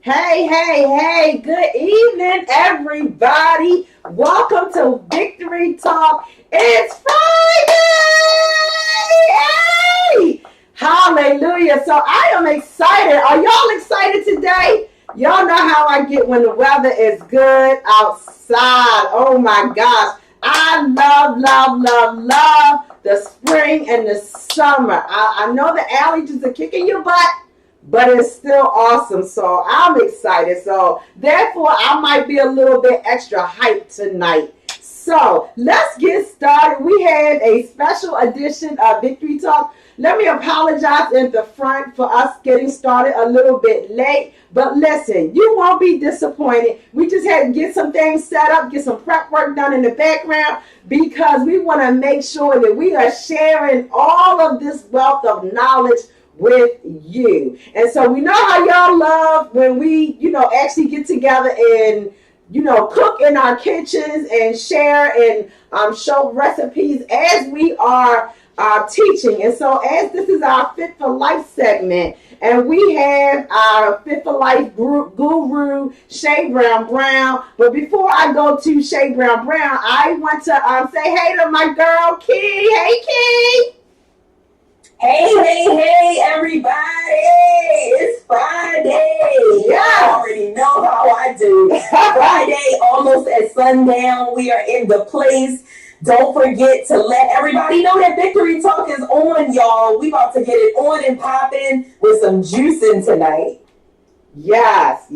Hey, hey, hey, good evening, everybody. Welcome to Victory Talk. It's Friday! Hey! Hallelujah. So I am excited. Are y'all excited today? Y'all know how I get when the weather is good outside. Oh my gosh. I love the spring and the summer. I know the allergies are kicking your butt, but it's still awesome. So I'm excited. So therefore, I might be a little bit extra hyped tonight. So let's get started. We had a special edition of Victory Talk. Let me apologize in the front for us getting started a little bit late. But listen, you won't be disappointed. We just had to get some things set up, get some prep work done in the background because we want to make sure that we are sharing all of this wealth of knowledge with you. And so we know how y'all love when we, actually get together and, cook in our kitchens and share and show recipes as we are teaching. And so as this is our Fit for Life segment, and we have our Fit for Life guru, Shay Brown. But before I go to Shay Brown, I want to say hey to my girl, Key. Hey, Key. Hey, everybody. It's Friday. Yes. You already know how I do. Friday, almost at sundown. We are in the place. Don't forget to let everybody know that Victory Talk is on, y'all. We about to get it on and popping with some juicing tonight. Yes.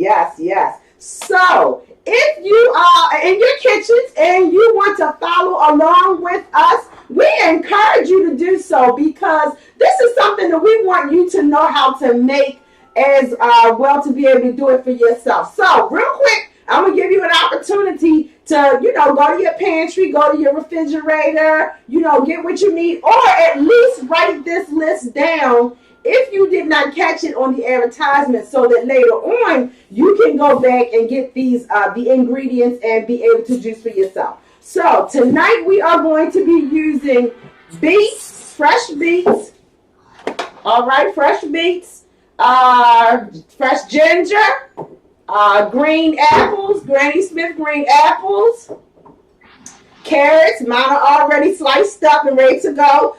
So, if you are in your kitchens and you want to follow along with us, we encourage you to do so because this is something that we want you to know how to make as well to be able to do it for yourself. So, real quick, I'm going to give you an opportunity to, go to your pantry, go to your refrigerator, get what you need, or at least write this list down if you did not catch it on the advertisement so that later on you can go back and get these the ingredients and be able to juice for yourself. So tonight we are going to be using beets, fresh beets. All right, fresh beets, fresh ginger, green apples, Granny Smith green apples, carrots. Mine are already sliced up and ready to go.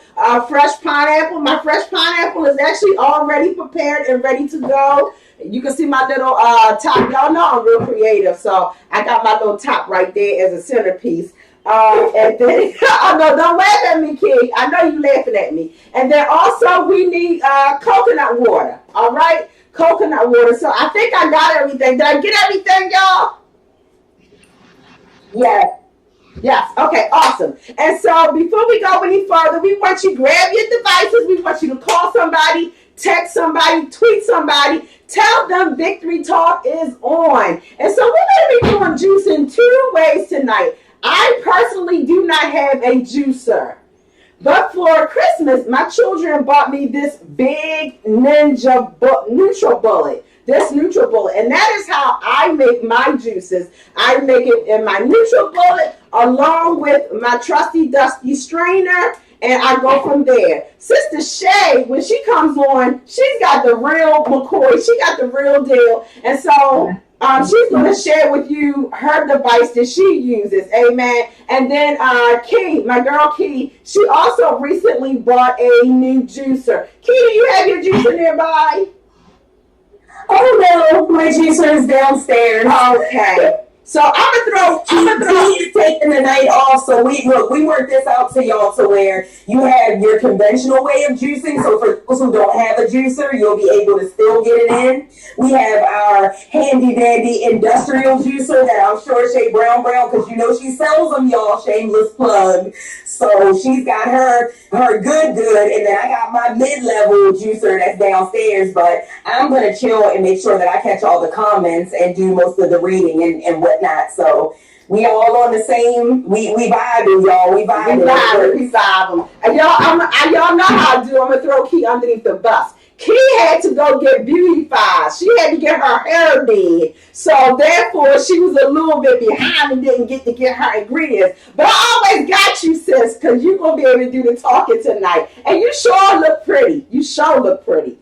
Fresh pineapple. My fresh pineapple is actually already prepared and ready to go. You can see my little top. Y'all know I'm real creative, so I got my little top right there as a centerpiece. And then, oh no, don't laugh at me, kid. I know you laughing at me. And then also we need coconut water. All right, coconut water. So I think I got everything. Did I get everything, y'all? Yes. Okay, awesome. And so before we go any further, we want you to grab your devices. We want you to call somebody, text somebody, tweet somebody, tell them Victory Talk is on. And so we're going to be doing juice in two ways tonight. I personally do not have a juicer. But for Christmas, my children bought me this big NutriBullet. This NutriBullet. And that is how I make my juices. I make it in my NutriBullet along with my trusty dusty strainer. And I go from there. Sister Shay, when she comes on, she's got the real McCoy. She got the real deal. And so she's going to share with you her device that she uses. Amen. And then Key, my girl Key, she also recently bought a new juicer. Key, do you have your juicer nearby? Oh no, my juicer is downstairs. Okay. So I'm gonna throw. He's taking the night off. So we worked this out to y'all to where you have your conventional way of juicing. So for those who don't have a juicer, you'll be able to still get it in. We have our handy dandy industrial juicer that I'm sure Shay Brown, because she sells them, y'all. Shameless plug. So she's got her good, and then I got my mid-level juicer that's downstairs. But I'm gonna chill and make sure that I catch all the comments and do most of the reading and whatnot. So we all on the same. We vibing, y'all. We vibing. And y'all know how I do. I'm gonna throw Key underneath the bus. Key had to go get beautified. She had to get her hair did. So therefore, she was a little bit behind and didn't get to get her ingredients. But I always got you, sis, because you're going to be able to do the talking tonight. And you sure look pretty. You sure look pretty.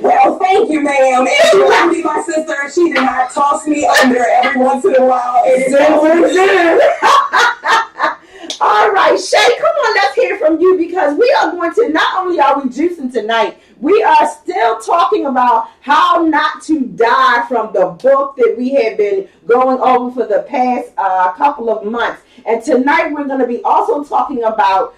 Well, thank you, ma'am. And she wouldn't be my sister if she did not toss me under every once in a while. All right, Shay, come on, let's hear from you because we are going to, not only are we juicing tonight, we are still talking about how not to die from the book that we have been going over for the past couple of months. And tonight we're going to be also talking about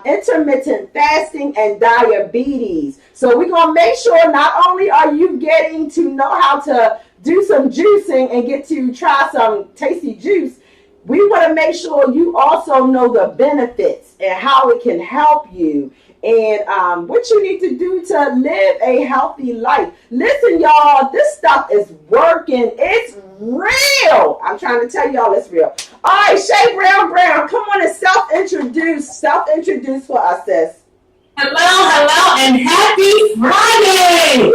intermittent fasting and diabetes. So we're going to make sure not only are you getting to know how to do some juicing and get to try some tasty juice, we want to make sure you also know the benefits and how it can help you and what you need to do to live a healthy life. Listen, y'all, this stuff is working. It's real. I'm trying to tell y'all it's real. All right, Shay Brown, come on and self-introduce for us, sis. Hello, and happy Friday!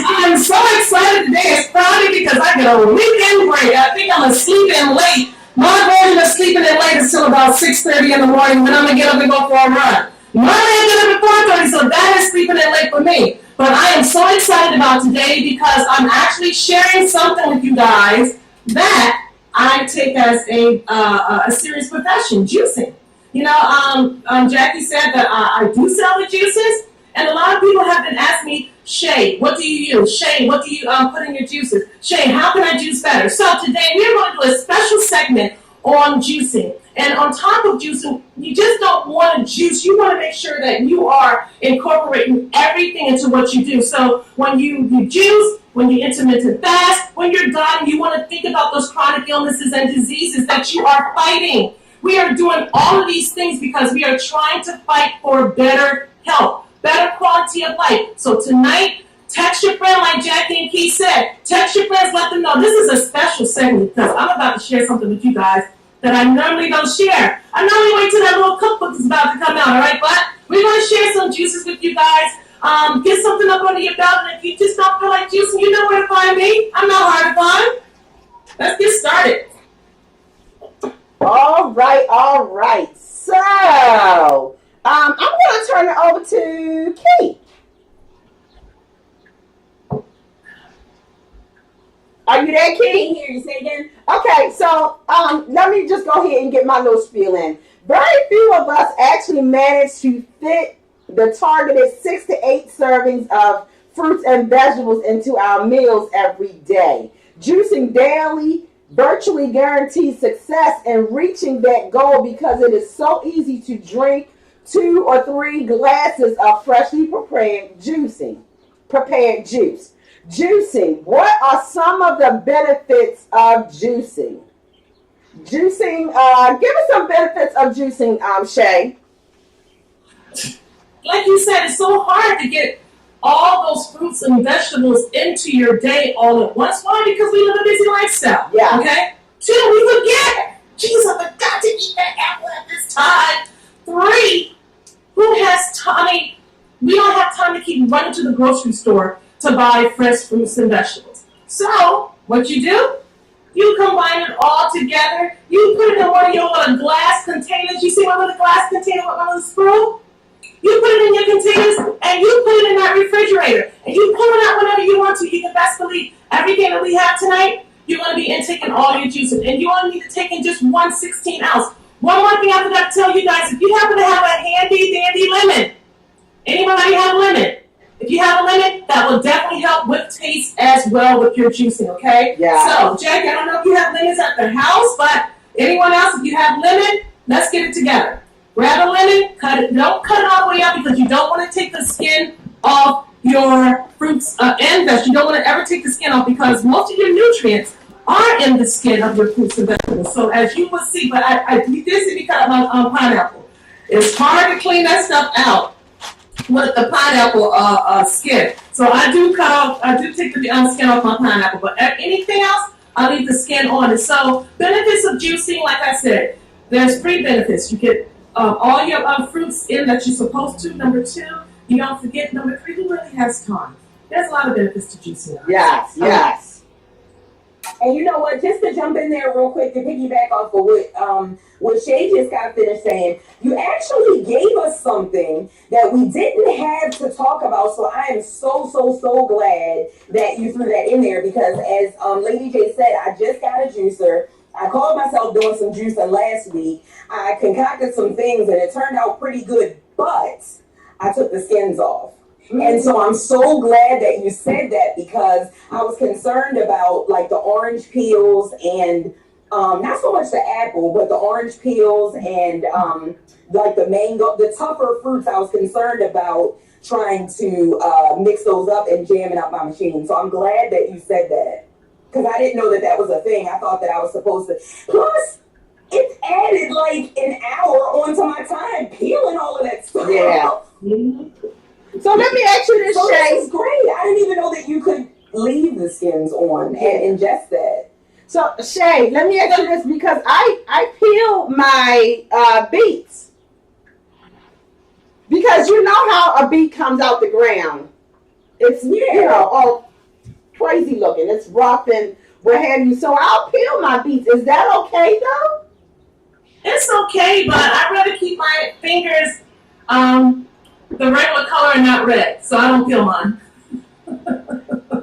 I'm so excited today. It's Friday because I get a weekend break. I think I'm going to sleep in late. My version of sleeping in late is till about 6:30 in the morning when I'm going to get up and go for a run. Monday I get up at 4:30, so that is sleeping in late for me. But I am so excited about today because I'm actually sharing something with you guys that I take as a serious profession, juicing. You know, Jackie said that I do sell the juices, and a lot of people have been asking me, Shay, what do you use? Shay, what do you put in your juices? Shay, how can I juice better? So today we're going to do a special segment on juicing. And on top of juicing, you just don't want to juice. You want to make sure that you are incorporating everything into what you do. So when you juice, when you intermittent fast, when you're done, you want to think about those chronic illnesses and diseases that you are fighting. We are doing all of these things because we are trying to fight for better health, better quality of life. So tonight, text your friend like Jackie and Keith said. Text your friends, let them know. This is a special segment because I'm about to share something with you guys that I normally don't share. I normally wait till that little cookbook is about to come out, all right? But we're going to share some juices with you guys. Get something up under your belt, and if you just don't feel like juicing, you know where to find me. I'm not hard to find. Let's get started. All right. So, I'm going to turn it over to Kate. Are you there, Kate? I can't hear you. Say again. Okay, so let me just go ahead and get my little spiel in. Very few of us actually manage to fit the targeted 6 to 8 servings of fruits and vegetables into our meals every day. Juicing daily virtually guarantees success in reaching that goal because it is so easy to drink 2 or 3 glasses of freshly prepared juice. Juicing. What are some of the benefits of juicing? Give us some benefits of juicing, Shay. Like you said, it's so hard to get all those fruits and vegetables into your day all at once. Why? Because we live a busy lifestyle. Yeah. Okay? 2, we forget. Jeez, I forgot to eat that apple at this time. 3, who has time? We don't have time to keep running to the grocery store to buy fresh fruits and vegetables. So, what you do? You combine it all together. You put it in one of your little glass containers. You see one little glass container with one little screw? You put it in your containers and you put it in that refrigerator. And you pull it out whenever you want to. You can best believe everything that we have tonight, you're going to be intaking all your juices. And you only need to take in just 1 16-ounce. One more thing I forgot to tell you guys. If you happen to have a handy dandy lemon, anybody have a lemon? If you have a lemon, that will definitely help with taste as well with your juicing, okay? Yeah. So, Jackie, I don't know if you have lemons at the house, but anyone else, if you have lemon, let's get it together. Grab a lemon, cut it. Don't cut it all the way out because you don't want to take the skin off your fruits and vegetables. You don't want to ever take the skin off because most of your nutrients are in the skin of your fruits and vegetables. So as you will see, but you did see me cut my pineapple. It's hard to clean that stuff out with the pineapple skin. So I do take the skin off my pineapple, but anything else, I leave the skin on it. So benefits of juicing, like I said, there's 3 benefits. You get all your fruits in that you're supposed to. Number 2, you don't forget. Number 3, who really has time? There's a lot of benefits to juicing. Yes. And you know what? Just to jump in there real quick to piggyback off of what Shay just got finished saying, you actually gave us something that we didn't have to talk about. So I am so glad that you threw that in there because as Lady J said, I just got a juicer. I called myself doing some juicing last week. I concocted some things and it turned out pretty good, but I took the skins off. And so I'm so glad that you said that because I was concerned about like the orange peels and not so much the apple, but the orange peels and like the mango, the tougher fruits. I was concerned about trying to mix those up and jamming up my machine. So I'm glad that you said that because I didn't know that that was a thing. I thought that I was supposed to. Plus, it's added like an hour onto my time peeling all of that stuff. Yeah. So let me ask you this, So Shay. this is great. I didn't even know that you could leave the skins on and ingest that. So Shay, let me ask you this because I peel my beets because you know how a beet comes out the ground. It's you know all crazy looking. It's rough and what have you. So I'll peel my beets. Is that okay though? It's okay, but I'd rather keep my fingers the regular color and not red, so I don't peel mine.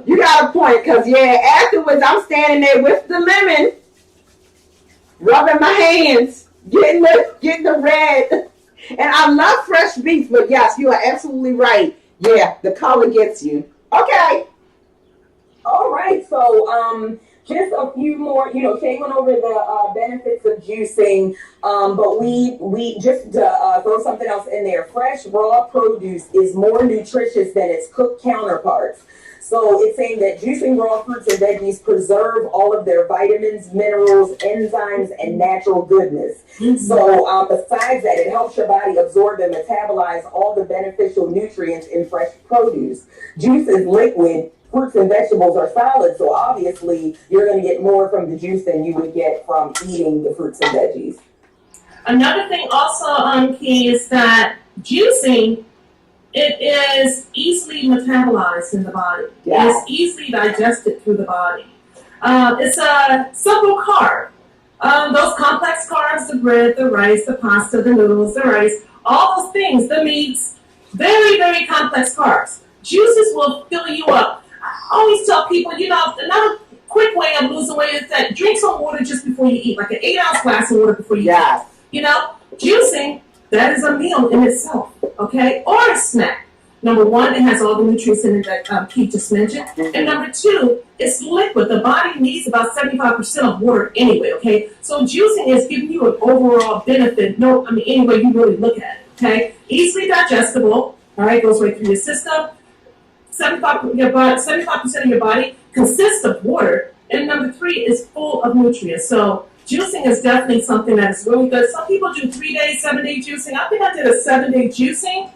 You got a point, because, afterwards I'm standing there with the lemon, rubbing my hands, getting the red. And I love fresh beets, but yes, you are absolutely right. Yeah, the color gets you. Okay. All right, so just a few more, Shay went over the benefits of juicing, but we just throw something else in there. Fresh raw produce is more nutritious than its cooked counterparts. So it's saying that juicing raw fruits and veggies preserve all of their vitamins, minerals, enzymes, and natural goodness. Mm-hmm. So besides that, it helps your body absorb and metabolize all the beneficial nutrients in fresh produce. Juice is liquid. Fruits and vegetables are solid, so obviously you're going to get more from the juice than you would get from eating the fruits and veggies. Another thing also, Key, is that juicing, it is easily metabolized in the body. Yeah. It's easily digested through the body. It's a simple carb. Those complex carbs, the bread, the rice, the pasta, the noodles, the rice, all those things, the meats, very, very complex carbs. Juices will fill you up. I always tell people, another quick way of losing weight is that drink some water just before you eat, like an 8-ounce glass of water before you eat. Juicing, that is a meal in itself, okay? Or a snack. Number one, it has all the nutrients in it that Keith just mentioned. Mm-hmm. And number two, it's liquid. The body needs about 75% of water anyway, okay? So juicing is giving you an overall benefit, any way you really look at it, okay? Easily digestible, all right, goes right through your system. 75% of your body consists of water, and number three is full of nutrients. So juicing is definitely something that is really good. Some people do 3-day, 7-day juicing. I think I did a 7-day juicing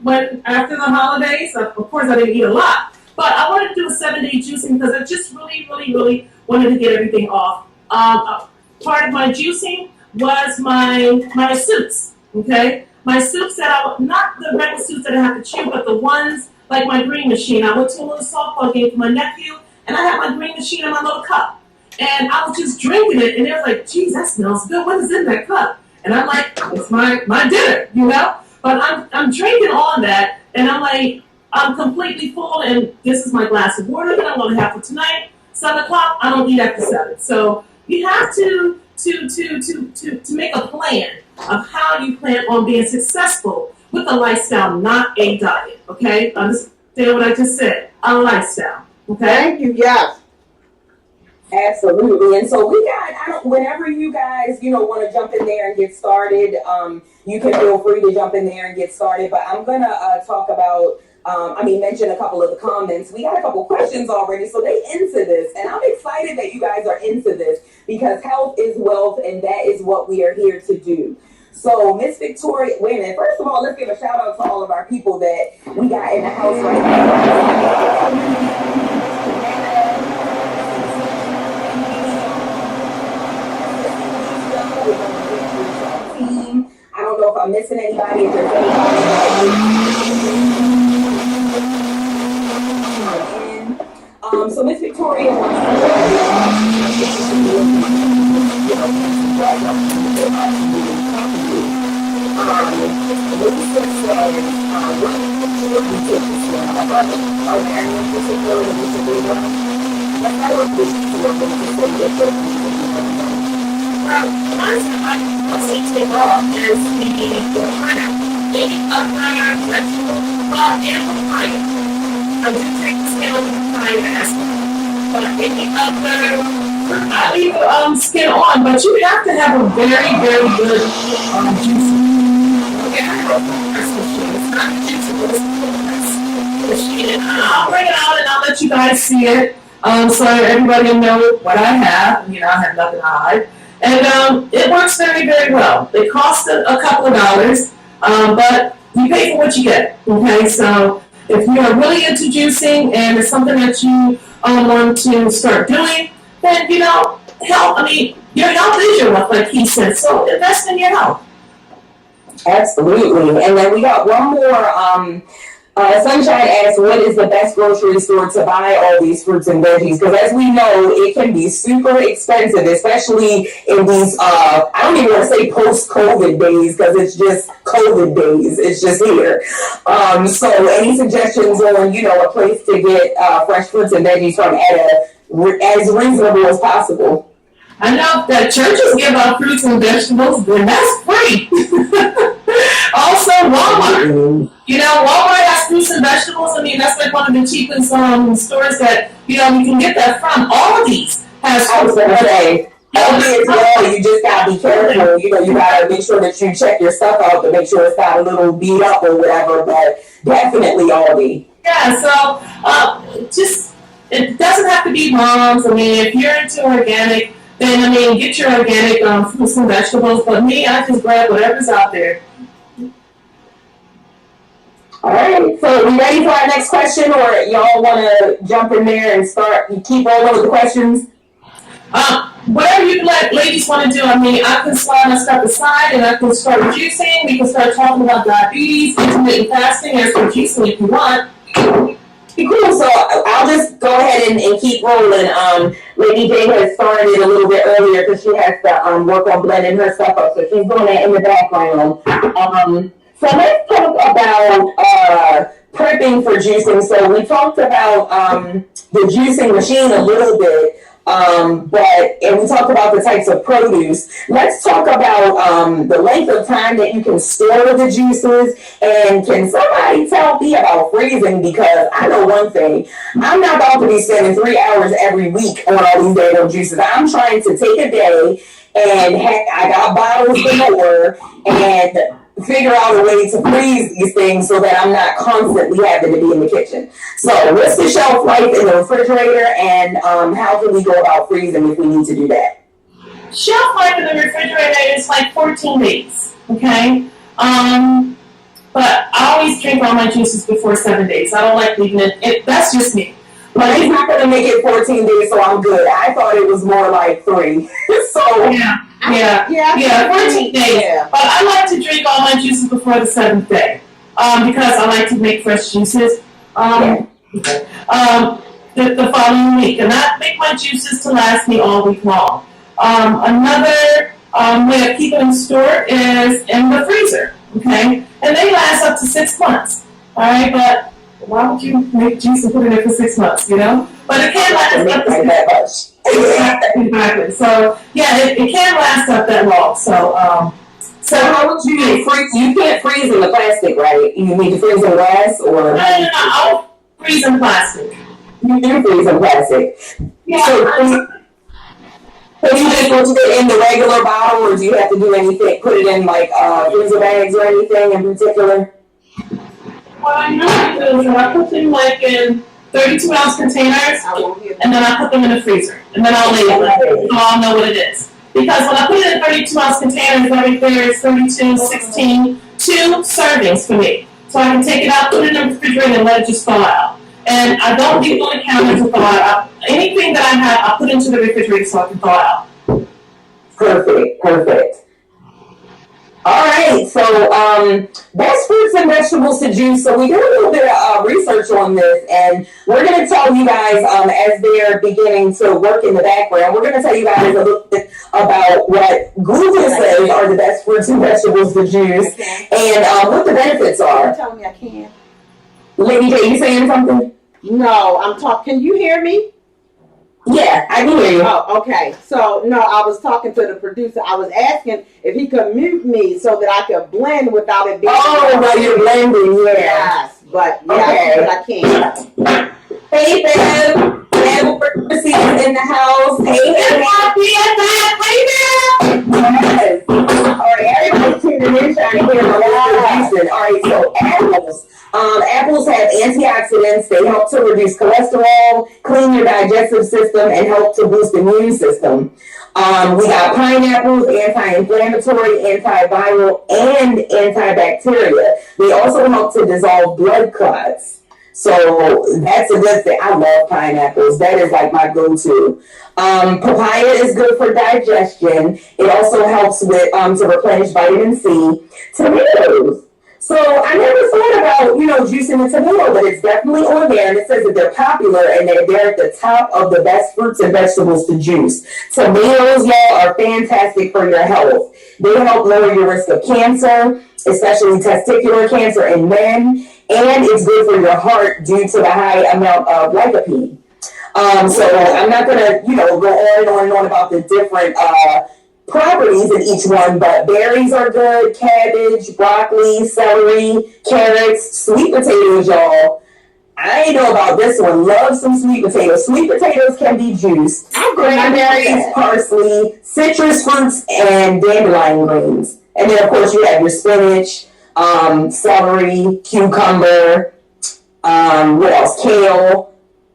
when after the holidays. Of course, I didn't eat a lot, but I wanted to do a 7-day juicing because I just really wanted to get everything off. Part of my juicing was my soups. Okay, my soups not the regular soups that I have to chew, but the ones like my green machine. I went to a little softball game for my nephew, and I had my green machine in my little cup. And I was just drinking it, and they were like, geez, that smells good. What is in that cup? And I'm like, it's my dinner, But I'm drinking on that, and I'm like, I'm completely full, and this is my glass of water that I'm going to have for tonight. 7 o'clock, I don't eat after 7. So you have to make a plan of how you plan on being successful with a lifestyle, not a diet, okay? Understand what I just said, a lifestyle, okay? Thank you, yes. Absolutely. And so whenever you guys, want to jump in there and get started, you can feel free to jump in there and get started. But I'm going to talk about, mention a couple of the comments. We got a couple questions already, so they into this. And I'm excited that you guys are into this because health is wealth, and that is what we are here to do. So Miss Victoria, wait a minute. First of all, let's give a shout out to all of our people that we got in the house right now. I don't know if I'm missing anybody. If there's anybody So Miss Victoria wants to I do take the skin off the time aspect. But any other, I leave the skin on, but you have to have a very, very good juicer. Okay, I have a press machine. It's not a juicer, but it's a press machine. And I'll bring it out and I'll let you guys see it. So everybody will know what I have. You know, I have nothing to hide. And it works very, very well. It costs a couple of dollars, but you pay for what you get. Okay, so if you are really into juicing and it's something that you want to start doing, then, you know, health, I mean, your health is your wealth, like he said, so invest in your health. Absolutely. And then we got one more. Sunshine asks, what is the best grocery store to buy all these fruits and veggies? Because as we know, it can be super expensive, especially in these, I don't even want to say post-COVID days, because it's just COVID days. It's just here. So any suggestions on, you know, a place to get fresh fruits and veggies from at as reasonable as possible? I know that churches give out fruits and vegetables, and that's free. Also, Walmart. You know, Walmart has fruits and vegetables. I mean, that's like one of the cheapest stores that, you know, you can get that from. All of these has I was going to say, Aldi as well, you just got to be careful. You know, you got to make sure that you check your stuff out to make sure it's not a little beat up or whatever, but definitely Aldi. Yeah, so just, it doesn't have to be moms. I mean, if you're into organic, then, I mean, get your organic fruits and vegetables. But me, I just grab whatever's out there. All right, so we ready for our next question, or y'all want to jump in there and start, keep rolling with the questions? Whatever you ladies want to do. I mean, I can slide my stuff aside and I can start juicing. We can start talking about diabetes, intermittent fasting, and start juicing if you want. Cool, so I'll just go ahead and keep rolling. Lady J has started a little bit earlier because she has to work on blending her stuff up, so she's doing that in the background. So let's talk about prepping for juicing. So we talked about the juicing machine a little bit, and we talked about the types of produce. Let's talk about the length of time that you can store the juices. And can somebody tell me about freezing? Because I know one thing, I'm not about to be spending 3 hours every week on all these damn juices. I'm trying to take a day and I got bottles galore and figure out a way to freeze these things so that I'm not constantly having to be in the kitchen. So what's the shelf life in the refrigerator, and how can we go about freezing if we need to do that? Shelf life in the refrigerator is like 14 days, okay? But I always drink all my juices before 7 days. I don't like leaving it. That's just me. But he's not going to make it 14 days, so I'm good. I thought it was more like 3. So yeah, 14 days. Yeah. But I like to drink all my juices before the 7th day because I like to make fresh juices the following week. And I make my juices to last me all week long. Another way of keeping them stored is in the freezer, okay? And they last up to 6 months, all right? But why would you make juice and put it in for 6 months, you know? But it can last up to that much. Exactly. So yeah, it can last up that long. So so how would you freeze? You can't freeze in the plastic, right? You need to freeze in glass, or no. I'll freeze in plastic. You do freeze in plastic. Yeah. So you just put it in the regular bottle, or do you have to do anything? Put it in like freezer bags or anything in particular? What I know is I put them like in 32-ounce containers, and then I put them in the freezer, and then I'll label it, so I'll know what it is. Because when I put it in 32-ounce containers, right there is 32, 16, 2 servings for me. So I can take it out, put it in the refrigerator, and let it just thaw out. And I don't leave it on the counter to thaw out. Anything that I have, I put into the refrigerator so I can thaw out. Perfect. All right, so best fruits and vegetables to juice. So we did a little bit of research on this, and we're going to tell you guys as they're beginning to work in the background. We're going to tell you guys a little bit about what Google says are the best fruits and vegetables to juice, and what the benefits are. You're telling me I can't. Lady J, you saying something? No, I'm talking. Can you hear me? Yeah, I can hear you. Oh, okay. So, no, I was talking to the producer. I was asking if he could mute me so that I could blend without it being... Oh, while you're blending, yeah. Yes, but yeah, Okay. but I can't. Hey, Bev. Bev is in the house. Hey, yes. All right, everybody's tuning in trying to hear my reason. All right, so apples. Apples have antioxidants. They help to reduce cholesterol, clean your digestive system, and help to boost the immune system. We got pineapples, anti-inflammatory, antiviral, and antibacterial. They also help to dissolve blood clots. So that's a good thing. I love pineapples. That is like my go-to. Papaya is good for digestion. It also helps with to replenish vitamin C. Tomatoes. So I never thought about, juicing a tomato, but it's definitely on there, and it says that they're popular and that they're at the top of the best fruits and vegetables to juice. Tomatoes, y'all, are fantastic for your health. They help lower your risk of cancer, especially testicular cancer in men, and it's good for your heart due to the high amount of lycopene. So I'm not going to, go on and on and on about the different properties in each one, but berries are good, cabbage, broccoli, celery, carrots, sweet potatoes, y'all. I ain't know about this one. Love some sweet potatoes. Sweet potatoes can be juiced. Cranberries, parsley, citrus fruits, and dandelion greens. And then, of course, you have your spinach, celery, cucumber, what else? Kale,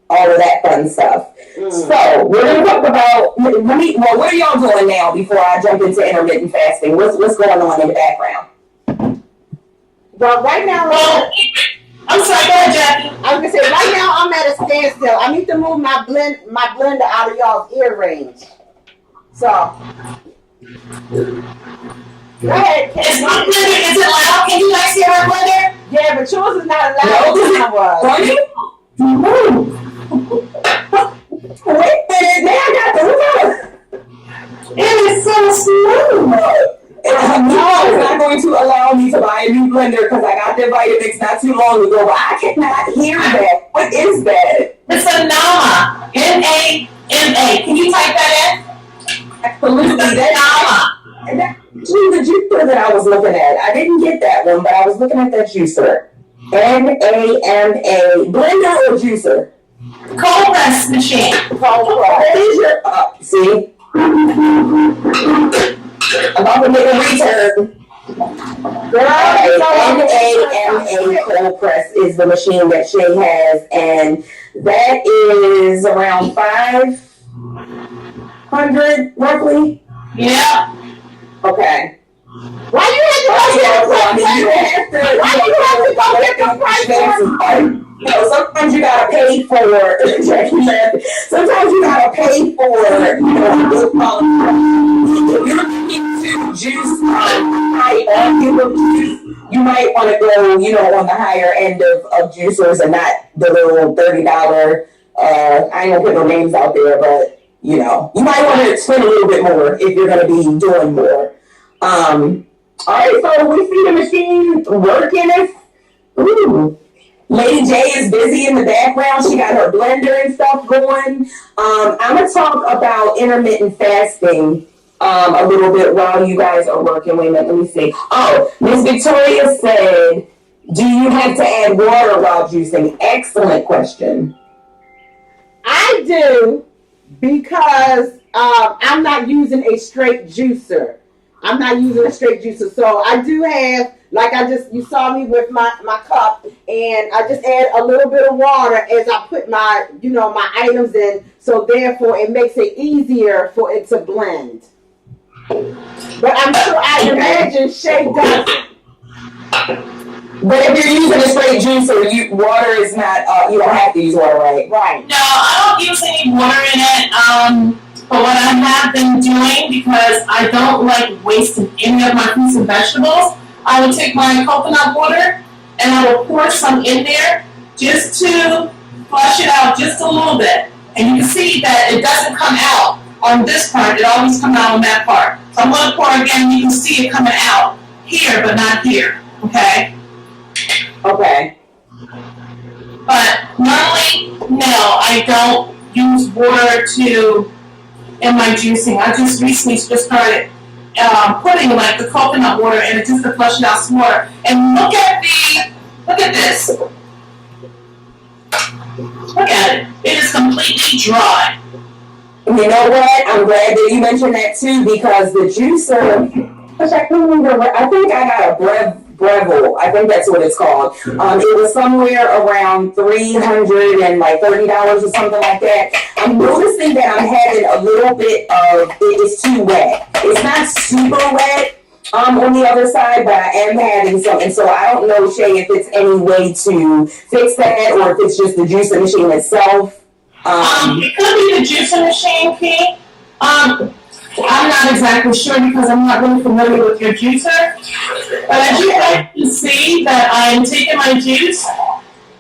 all of that fun stuff. So we're going to talk about, what are y'all doing now before I jump into intermittent fasting? What's going on in the background? Well, right now, I'm sorry, go ahead, Jackie. I was going to say, right now I'm at a standstill. I need to move my blender out of y'all's ear range. So, go ahead. Is my blender, is it loud? Can you guys hear my blender? Yeah, but yours is not as loud as mine was. Wait a minute, now I got the remote. It is so smooth. No, it's not going to allow me to buy a new blender because I got the Vitamix not too long ago, but I cannot hear that. What is that? It's a NAMA. NAMA. Can you type that in? Absolutely. That's the juicer that I was looking at. I didn't get that one, but I was looking at that juicer. NAMA. Blender or juicer? Cold press machine. Cold press. What is your see? I'm about to make a return. NAMA cold press is the machine that Shay has, and that is around 500 roughly. Yeah. Okay. Why you have to go get the price? Sometimes you gotta pay for Jackie said. Sometimes you gotta pay for good quality. If you're looking to juice you might want to go, on the higher end of juicers and not the little $30. I ain't gonna put no names out there, but you might want to spend a little bit more if you're gonna be doing more. All right, so we see the machine working. Ooh. Lady J is busy in the background. She got her blender and stuff going. I'm going to talk about intermittent fasting a little bit while you guys are working. Wait a minute, let me see. Oh, Miss Victoria said, do you have to add water while juicing? Excellent question. I do, because I'm not using a straight juicer. So I do have, you saw me with my cup, and I just add a little bit of water as I put my items in. So therefore it makes it easier for it to blend. But I'm sure I imagine Shay doesn't. But if you're using a straight juicer, water is not, you don't have to use water, right? Right. No, I don't use any water in it. But what I have been doing, because I don't like wasting any of my fruits and vegetables, I will take my coconut water and I will pour some in there just to flush it out just a little bit. And you can see that it doesn't come out on this part, it always comes out on that part. So I'm going to pour again, you can see it coming out here, but not here, okay? Okay. But normally, no, I don't use water in my juicing. I just recently just started putting like the coconut water in it just to flush it out some more. And look at this. Look at it. It is completely dry. You know what? I'm glad that you mentioned that too, because the juicer, which I can't remember, I think I got a Breville. I think that's what it's called. It was somewhere around $330 or something like that. I'm noticing that I'm having a little bit of it is too wet. It's not super wet on the other side, but I am having some. And so I don't know, Shay, if it's any way to fix that or if it's just the juicing machine itself. It could be the juicing machine, P. I'm not exactly sure because I'm not really familiar with your juicer. But as you guys can see that I'm taking my juice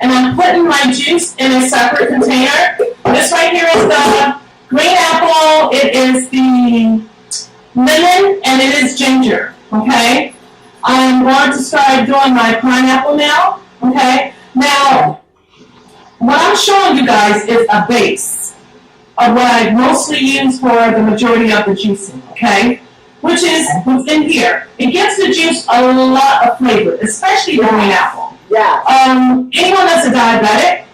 and I'm putting my juice in a separate container. This right here is the green apple, it is the lemon, and it is ginger, okay? I'm going to start doing my pineapple now, okay? Now, what I'm showing you guys is a base of what I mostly use for the majority of the juicing, okay? Which is what's in here. It gives the juice a lot of flavor, especially the green apple. Yeah. Anyone that's a diabetic,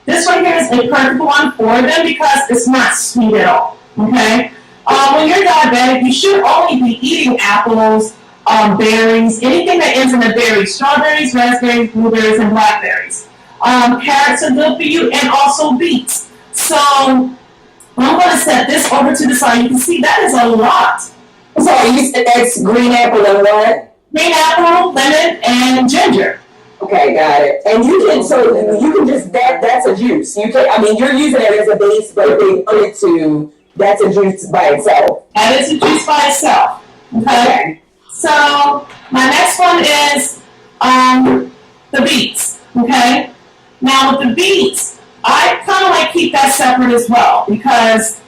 this one here is a perfect one for them because it's not sweet at all, okay? When you're diabetic, you should only be eating apples, berries, anything that ends in a berry, strawberries, raspberries, blueberries, and blackberries. Carrots are good for you, and also beets. So I'm going to set this over to the side. You can see that is a lot. So you said that's green apple and what? Green apple, lemon, and ginger. Okay, got it. And you can just that's a juice. You can, I mean, you're using it as a base, but they put it to that's a juice by itself. That is a juice by itself. Okay. So my next one is the beets. Okay. Now with the beets, I kind of like keep that separate as well because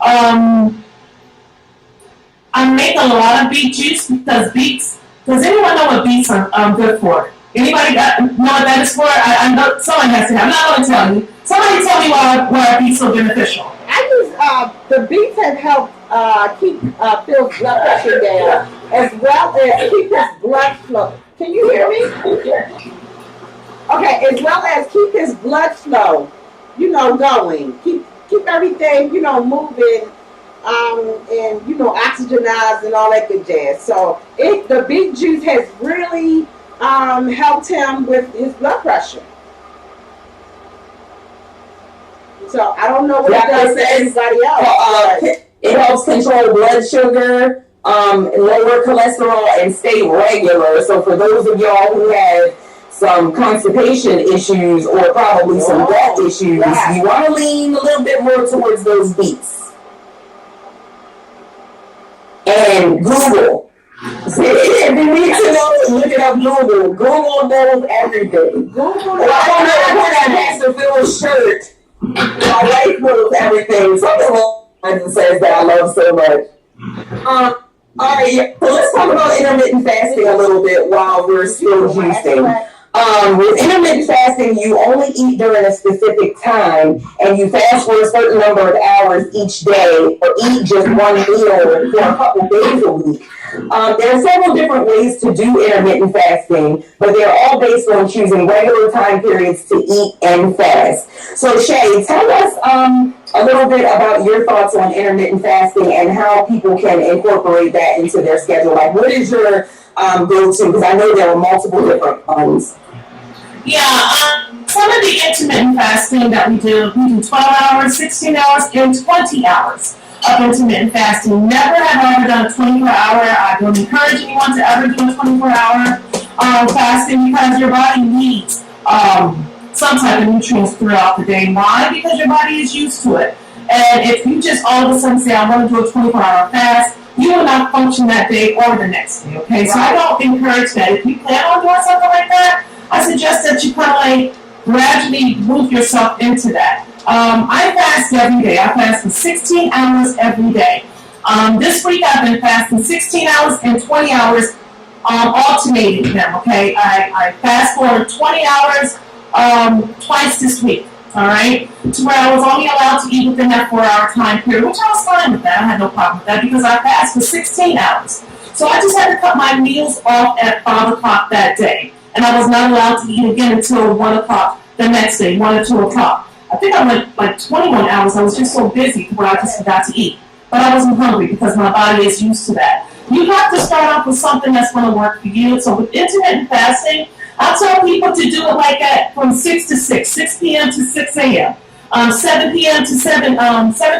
I make a lot of beet juice because beets. Does anyone know what beets are good for? Anybody know what that is for? I know someone has to have. I'm not going to tell you. Somebody tell me why beets are beneficial. I use the beets have helped keep Phil's blood pressure down, as well as keep his blood flow. Can you hear me? Okay, as well as keep his blood flow, going. Keep everything, moving, and oxygenized and all that good jazz. So the beet juice has really helped him with his blood pressure. So I don't know what it does to anybody else. It helps control blood sugar, lower cholesterol, and stay regular. So for those of y'all who have some constipation issues or probably some gut issues, you want to lean a little bit more towards those beets. And Google. If you need to know, look it up. Google knows everything. I want to put that Pastor Phil's shirt. My wife knows everything. Something along says that I love so much. All right, so let's talk about intermittent fasting a little bit while we're still juicing. With intermittent fasting, you only eat during a specific time, and you fast for a certain number of hours each day, or eat just one meal for a couple days a week. There are several different ways to do intermittent fasting, but they're all based on choosing regular time periods to eat and fast. So Shay, tell us a little bit about your thoughts on intermittent fasting and how people can incorporate that into their schedule. Like, what is your go-to? Because I know there are multiple different ones. Yeah, some of the intermittent fasting that we do 12 hours, 16 hours, and 20 hours of intermittent fasting. Never have I ever done a 24-hour. I don't encourage anyone to ever do a 24-hour fasting because your body needs some type of nutrients throughout the day. Why? Because your body is used to it. And if you just all of a sudden say, I want to do a 24-hour fast, you will not function that day or the next day, okay? So I don't encourage that. If you plan on doing something like that, I suggest that you kind of like gradually move yourself into that. I fast every day. I fast for 16 hours every day. This week I've been fasting 16 hours and 20 hours, alternating them, okay? I fast for 20 hours twice this week. All right, to where I was only allowed to eat within that 4-hour time period, which I was fine with that. I had no problem with that because I fast for 16 hours. So I just had to cut my meals off at 5 o'clock that day. And I was not allowed to eat again until 1 o'clock the next day, 1 or 2 o'clock. I think I went like 21 hours. I was just so busy where I just forgot to eat. But I wasn't hungry because my body is used to that. You have to start off with something that's going to work for you. So with intermittent fasting, I tell people to do it like that from 6 to 6, 6 p.m. to 6 a.m., 7 p.m. to 7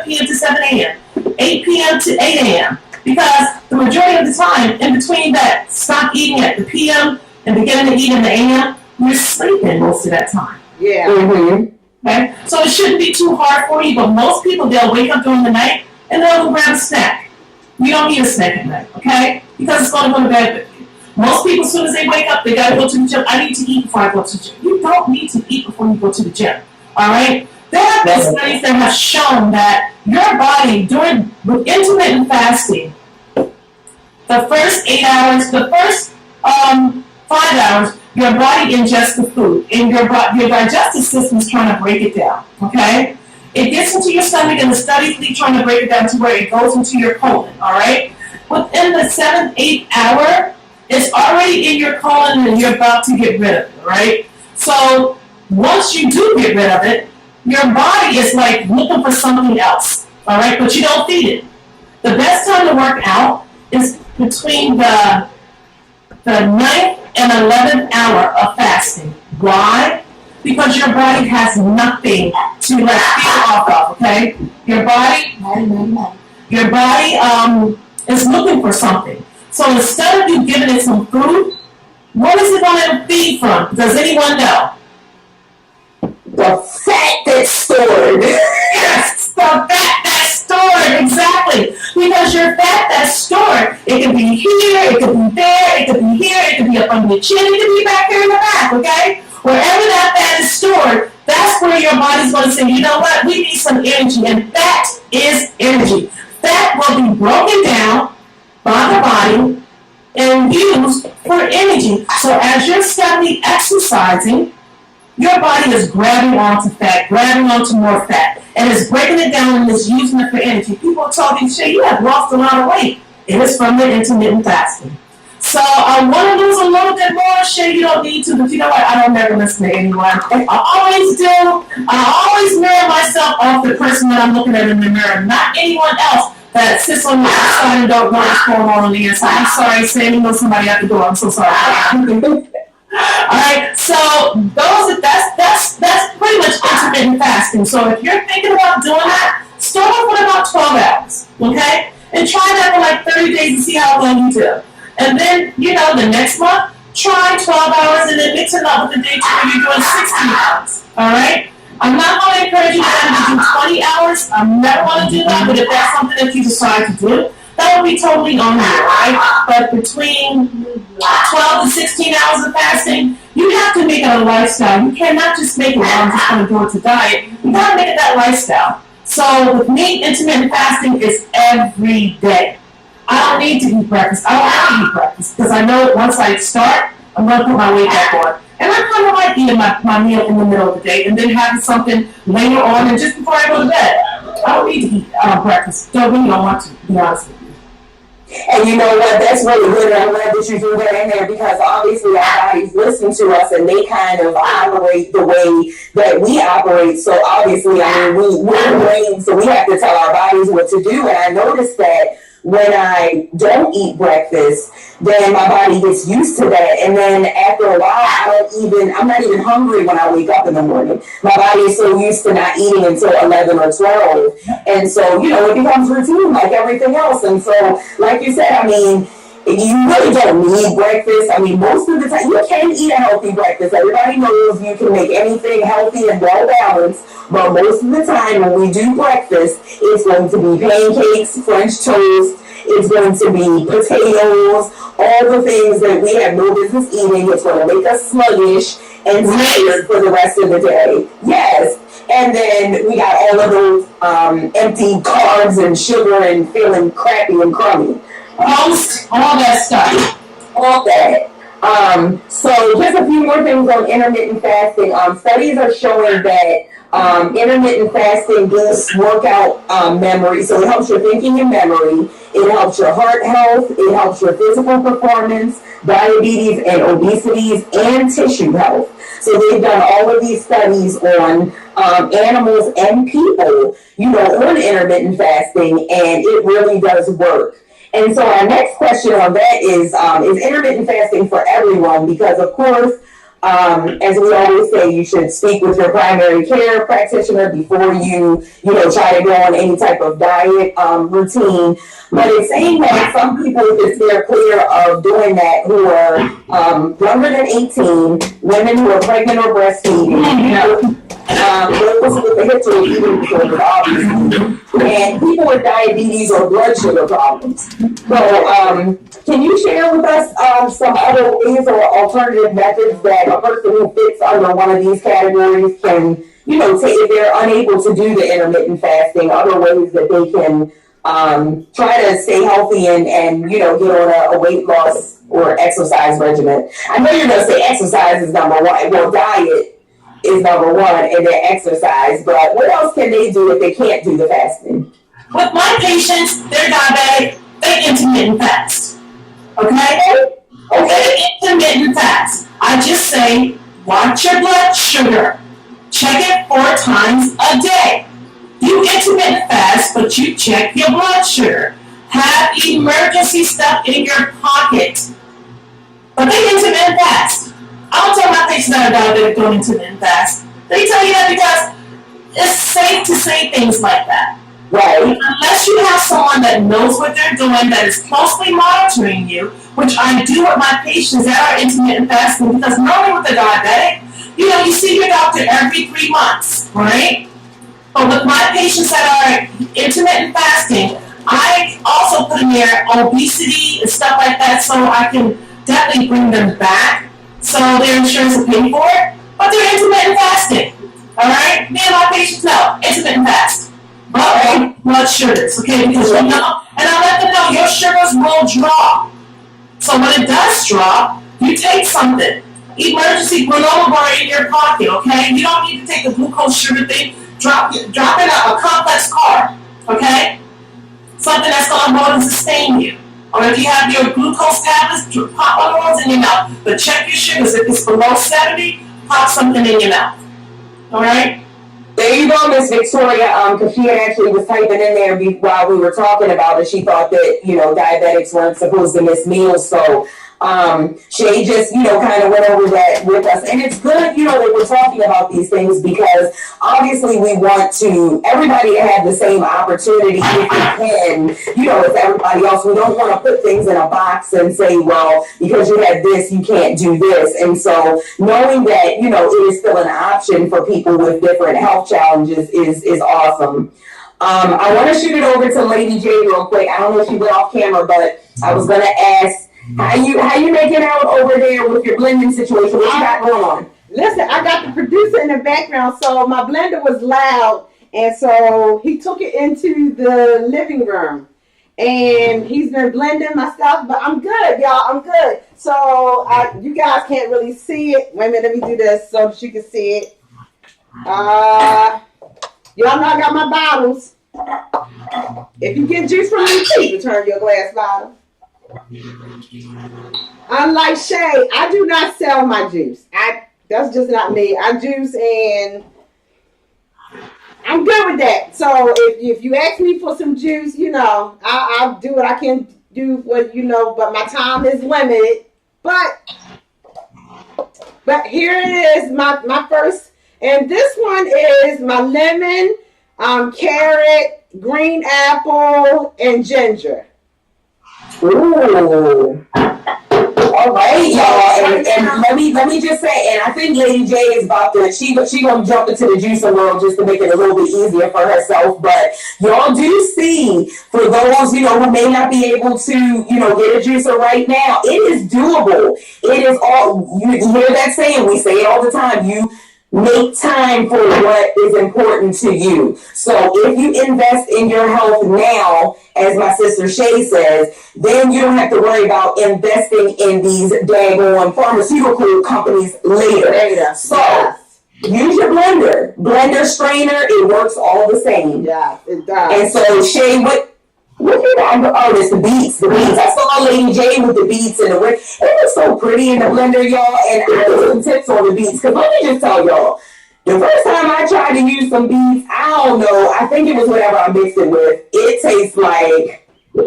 p.m. to 7 a.m., 8 p.m. to 8 a.m. Because the majority of the time, in between that, stop eating at the p.m. and beginning to eat in the a.m., you're sleeping most of that time. Yeah. Mm-hmm. Okay? So it shouldn't be too hard for you, but most people, they'll wake up during the night and they'll go grab a snack. You don't need a snack at night, okay? Because it's going to go to bed with you. Most people, as soon as they wake up, they got to go to the gym. I need to eat before I go to the gym. You don't need to eat before you go to the gym. All right? There have been studies that have shown that your body, with intermittent fasting, the first 8 hours, the first 5 hours, your body ingests the food. And your digestive system is trying to break it down. Okay? It gets into your stomach, and the studies keep trying to break it down to where it goes into your colon. All right? Within the 7th, 8th hour, it's already in your colon and you're about to get rid of it, right? So once you do get rid of it, your body is like looking for something else, all right? But you don't feed it. The best time to work out is between the 9th and 11th hour of fasting. Why? Because your body has nothing to like feed off of, okay? Your body is looking for something. So instead of you giving it some food, what is it going to feed from? Does anyone know? The fat that's stored. Yes, the fat that's stored, exactly. Because your fat that's stored, it can be here, it can be there, it can be here, it can be up under your chin, it can be back here in the back, okay? Wherever that fat is stored, that's where your body's going to say, you know what, we need some energy, and fat is energy. Fat will be broken down by the body and used for energy. So as you're steadily exercising, your body is grabbing onto fat, grabbing onto more fat, and it's breaking it down and it's using it for energy. People are talking, Shay, you have lost a lot of weight. It is from the intermittent fasting. So I want to lose a little bit more, Shay, you don't need to, but you know what? I don't never listen to anyone. I always do. I always mirror myself off the person that I'm looking at in the mirror, not anyone else that sits on the outside and don't know what's going on the inside. I'm sorry, Sammy, know somebody at the door. I'm so sorry. All right, so that's pretty much intermittent fasting. So if you're thinking about doing that, start off with about 12 hours, okay? And try that for like 30 days and see how well you do. And then, the next month, try 12 hours and then mix it up with the days where you're doing 16 hours, all right? I'm not going to encourage you to do 20 hours. I never want to do that, but if that's something that you decide to do, that would be totally on you, right? But between 12 to 16 hours of fasting, you have to make it a lifestyle. You cannot just make it, I'm just going to do it to diet. You got to make it that lifestyle. So with me, intermittent fasting is every day. I don't need to eat breakfast. I don't have to eat breakfast because I know once I start, I'm going to put my weight back on. And I kind of like eating my meal in the middle of the day and then having something later on and just before I go to bed. I don't need to eat breakfast. Don't want to, be honest with you. And you know what? That's really good. And I'm glad that you threw that in there because obviously our bodies listen to us and they kind of operate the way that we operate. So obviously, we're brains, so we have to tell our bodies what to do. And I noticed that when I don't eat breakfast, then my body gets used to that. And then after a while, I'm not even hungry when I wake up in the morning. My body is so used to not eating until 11 or 12. And so, it becomes routine like everything else. And so, like you said, You really don't need breakfast. I mean, most of the time, you can eat a healthy breakfast. Everybody knows you can make anything healthy and well balanced, but most of the time when we do breakfast, it's going to be pancakes, French toast, it's going to be potatoes, all the things that we have no business eating. It's going to make us sluggish and tired for the rest of the day. Yes. And then we got all of those empty carbs and sugar and feeling crappy and crummy. All that stuff. All that. So just a few more things on intermittent fasting. Studies are showing that intermittent fasting boosts workout memory. So it helps your thinking and memory. It helps your heart health. It helps your physical performance, diabetes and obesity, and tissue health. So they've done all of these studies on animals and people, on intermittent fasting, and it really does work. And so our next question on that is intermittent fasting for everyone? Because of course, as we always say, you should speak with your primary care practitioner before you try to go on any type of diet routine. But it's saying that some people, if they're clear of doing that, who are younger than 18, women who are pregnant or breastfeeding, those with a history of eating disorders, obviously, and people with diabetes or blood sugar problems. So, can you share with us some other ways or alternative methods that a person who fits under one of these categories can, take if they're unable to do the intermittent fasting, other ways that they can try to stay healthy and get on a weight loss or exercise regimen? I know you're going to say exercise is number one. Well, diet is number one, and then exercise. But what else can they do if they can't do the fasting? With my patients, they're diabetic, they intermittent fast. Okay? Intermittent fast. I just say, watch your blood sugar. Check it 4 times a day. You intermittent fast, but you check your blood sugar. Have emergency stuff in your pocket. But they intermittent fast. I don't tell my patients that are diabetic don't intermittent fast. They tell you that because it's safe to say things like that. Right. Unless you have someone that knows what they're doing, that is closely monitoring you, which I do with my patients that are intermittent fasting, because normally with a diabetic, you see your doctor every 3 months, right? But with my patients that are intermittent fasting, I also put in there obesity and stuff like that, so I can definitely bring them back, so their insurance will pay for it, but they're intermittent fasting, all right? Me and my patients know, intermittent fast. Blood sugars, okay? Because and I let them know your sugars will drop. So when it does drop, you take something. Emergency granola bar in your pocket, okay? You don't need to take the glucose sugar thing. Drop it a complex carb, okay? Something that's going to more than sustain you. Or if you have your glucose tablets, pop one of those in your mouth. But check your sugars. If it's below 70, pop something in your mouth. All right? There you go, Miss Victoria, because she actually was typing in there while we were talking about it. She thought that, diabetics weren't supposed to miss meals. So she just, kind of went over that with us. And it's good, that we're talking about these things, because obviously we want everybody to have the same opportunity if we can, as everybody else. We don't want to put things in a box and say, well, because you had this, you can't do this. And so knowing that, it is still an option for people with different health challenges is awesome. I want to shoot it over to Lady J real quick. I don't know if she went off camera, but I was going to ask, how you making out over there with your blending situation? What you got going on? Listen, I got the producer in the background, so my blender was loud, and so he took it into the living room, and he's been blending my stuff, but I'm good, y'all. I'm good. So you guys can't really see it. Wait a minute, let me do this so that you can see it. Y'all know I got my bottles. If you get juice from me, please return your glass bottle. Unlike Shay, I do not sell my juice. That's just not me. I juice and I'm good with that. So if you ask me for some juice, I'll do what I can do. But my time is limited. But here it is, my first, and this one is my lemon, carrot, green apple, and ginger. Ooh. All right, y'all, and let me just say, and I think Lady J is about to she gonna jump into the juicing world just to make it a little bit easier for herself. But y'all do see, for those who may not be able to get a juicer right now, it is doable. It is all you hear that saying. We say it all the time. You make time for what is important to you. So if you invest in your health now, as my sister Shay says, then you don't have to worry about investing in these daggone pharmaceutical companies later. So use your blender strainer. It works all the same. Yeah, it does. And so Shay, what you got? Oh, it's the beets. I saw Lady J with the beets and the it was so pretty in the blender, y'all. And I put some tips on the beets because let me just tell y'all, the first time I tried to use some beets, I don't know. I think it was whatever I mixed it with. It tastes like the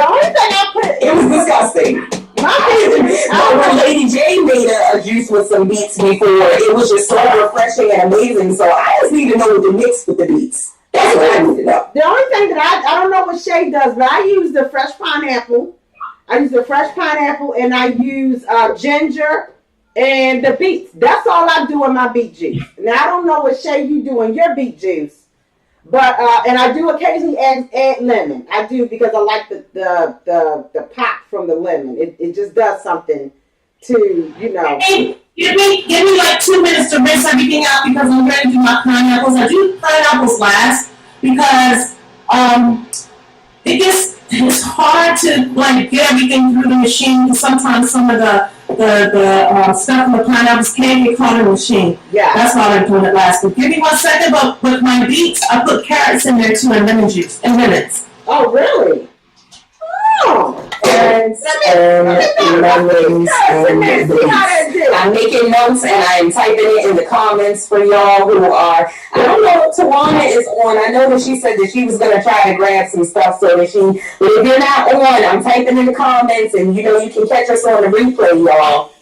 only thing I put. It was disgusting. But when Lady J made a juice with some beets before, it was just so refreshing and amazing. So I just need to know what to mix with the beets. That's what I need to know. The only thing that I don't know what Shay does, but I use the fresh pineapple. And I use ginger and the beets. That's all I do in my beet juice. Now I don't know what Shay you do in your beet juice, but and I do occasionally add lemon. I do because I like the pop from the lemon. It just does something to Hey, give me like 2 minutes to rinse everything out because I'm ready to do my pineapples. I do pineapples last because it's hard to like get everything through the machine. Sometimes some of the stuff in the pineapples can get caught in the machine. Yeah, that's why I'm doing it last. But give me 1 second. But with my beets, I put carrots in there too and lemon juice and lemons. Oh, really? Oh. Lemons. I'm making notes and I'm typing it in the comments for y'all who are. I don't know if Tawana is on. I know that she said that she was going to try to grab some stuff so that but if you're not on, I'm typing in the comments and you can catch us on the replay, y'all.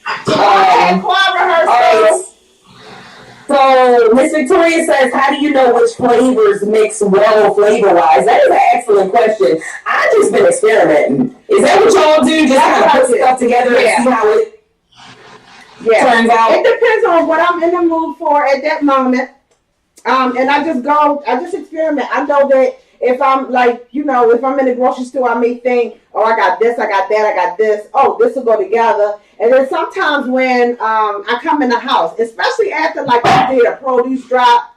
So Miss Victoria says, how do you know which flavors mix well flavor-wise? That is an excellent question. I've just been experimenting. Is that what y'all do? Just kind of put stuff together and see how it turns out? It depends on what I'm in the mood for at that moment. And I just experiment. I know that if I'm if I'm in the grocery store, I may think, oh, I got this, I got that, I got this. Oh, this will go together. And then sometimes when I come in the house, especially after I did a produce drop,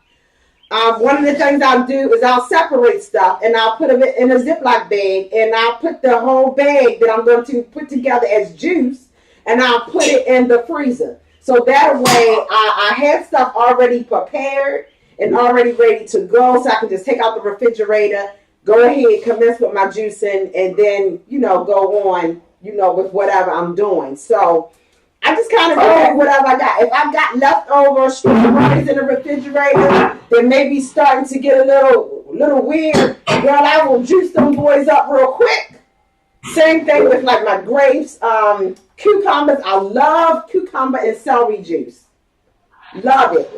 one of the things I'll do is I'll separate stuff and I'll put it in a Ziploc bag and I'll put the whole bag that I'm going to put together as juice and I'll put it in the freezer. So that way I have stuff already prepared and already ready to go, so I can just take out the refrigerator, go ahead, commence with my juicing, and then, go on, with whatever I'm doing. So I just kind of go with whatever I got. If I've got leftover strawberries in the refrigerator, they may be starting to get a little weird. Girl, I will juice them boys up real quick. Same thing with my grapes, cucumbers. I love cucumber and celery juice. Love it.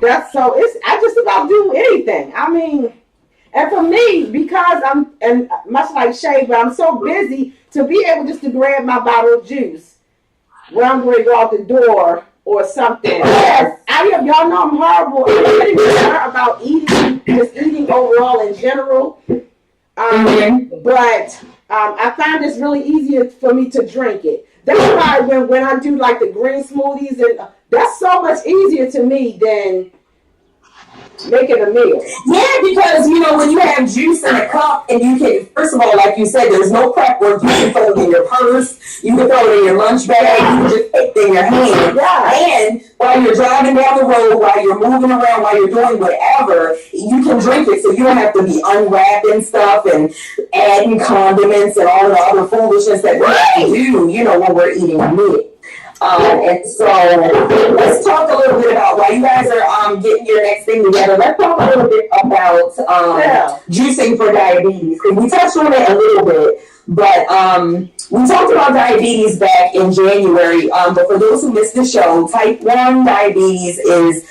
I just about do anything. I mean, and for me, because and much like Shay, but I'm so busy to be able just to grab my bottle of juice when I'm going to go out the door or something. Y'all know I'm horrible. I'm pretty concerned about eating overall in general. But I find it's really easier for me to drink it. That's why when I do the green smoothies, and that's so much easier to me than making a meal. Yeah, because when you have juice in a cup and you can, first of all, like you said, there's no prep work. You can throw it in your purse, you can throw it in your lunch bag, you can just take it in your hand. Yeah. And while you're driving down the road, while you're moving around, while you're doing whatever, you can drink it. So you don't have to be unwrapping stuff and adding condiments and all the other foolishness that we have to do, when we're eating a meal. And so let's talk a little bit about, while you guys are getting your next thing together, let's talk a little bit about juicing for diabetes. Because we touched on it a little bit, but we talked about diabetes back in January. But for those who missed the show, type 1 diabetes is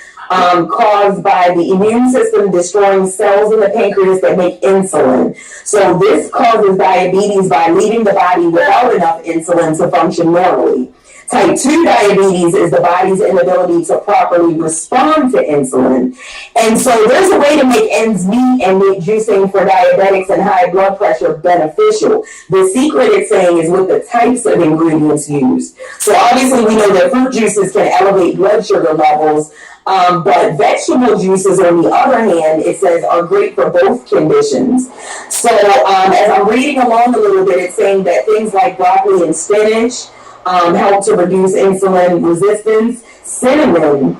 caused by the immune system destroying cells in the pancreas that make insulin. So this causes diabetes by leaving the body without enough insulin to function normally. Type 2 diabetes is the body's inability to properly respond to insulin. And so there's a way to make ends meet and make juicing for diabetics and high blood pressure beneficial. The secret, it's saying, is with the types of ingredients used. So obviously we know that fruit juices can elevate blood sugar levels, but vegetable juices, on the other hand, it says are great for both conditions. So as I'm reading along a little bit, it's saying that things like broccoli and spinach help to reduce insulin resistance. Cinnamon,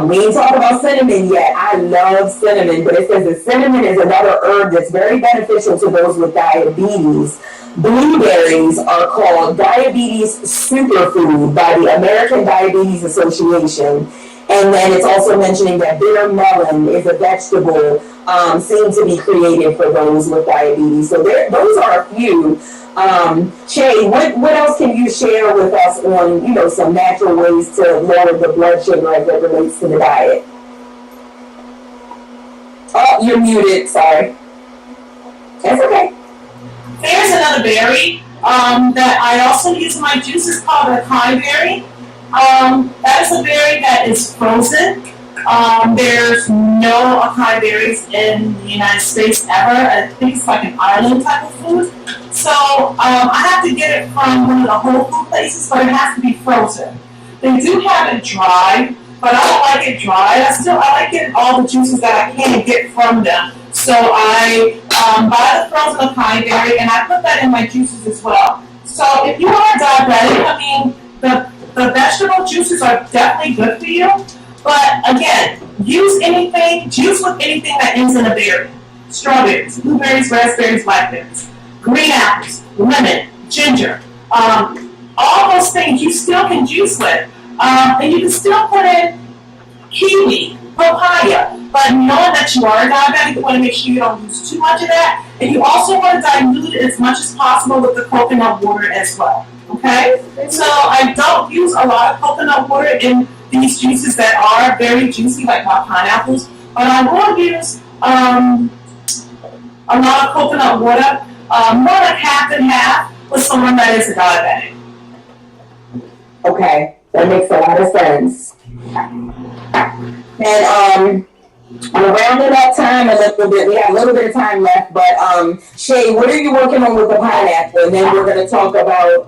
we ain't talked about cinnamon yet. I love cinnamon, but it says that cinnamon is another herb that's very beneficial to those with diabetes. Blueberries are called diabetes superfood by the American Diabetes Association. And then it's also mentioning that bitter melon is a vegetable seen to be created for those with diabetes. So those are a few. Shay, what else can you share with us on, some natural ways to lower the blood sugar as it relates to the diet? Oh, you're muted. Sorry. That's okay. There's another berry that I also use in my juices called acai berry. That is a berry that is frozen. There's no acai berries in the United States ever. I think it's like an island type of food. So I have to get it from one of the whole food places, but it has to be frozen. They do have it dry, but I don't like it dry. I like getting all the juices that I can get from them. So I buy the frozen acai berry, and I put that in my juices as well. So if you are diabetic, I mean, the vegetable juices are definitely good for you. But again, juice with anything that ends in a berry. Strawberries, blueberries, raspberries, blackberries, green apples, lemon, ginger. All those things you still can juice with. And you can still put in kiwi, papaya. But knowing that you are a diabetic, you want to make sure you don't use too much of that. And you also want to dilute it as much as possible with the coconut water as well. Okay? So I don't use a lot of coconut water in these juices that are very juicy, like my pineapples. But I will use a lot of coconut water, more like half and half, with someone that is a diabetic. Okay, that makes a lot of sense. And we're rounding up time a little bit. We have a little bit of time left, but Shay, what are you working on with the pineapple? And then we're going to talk about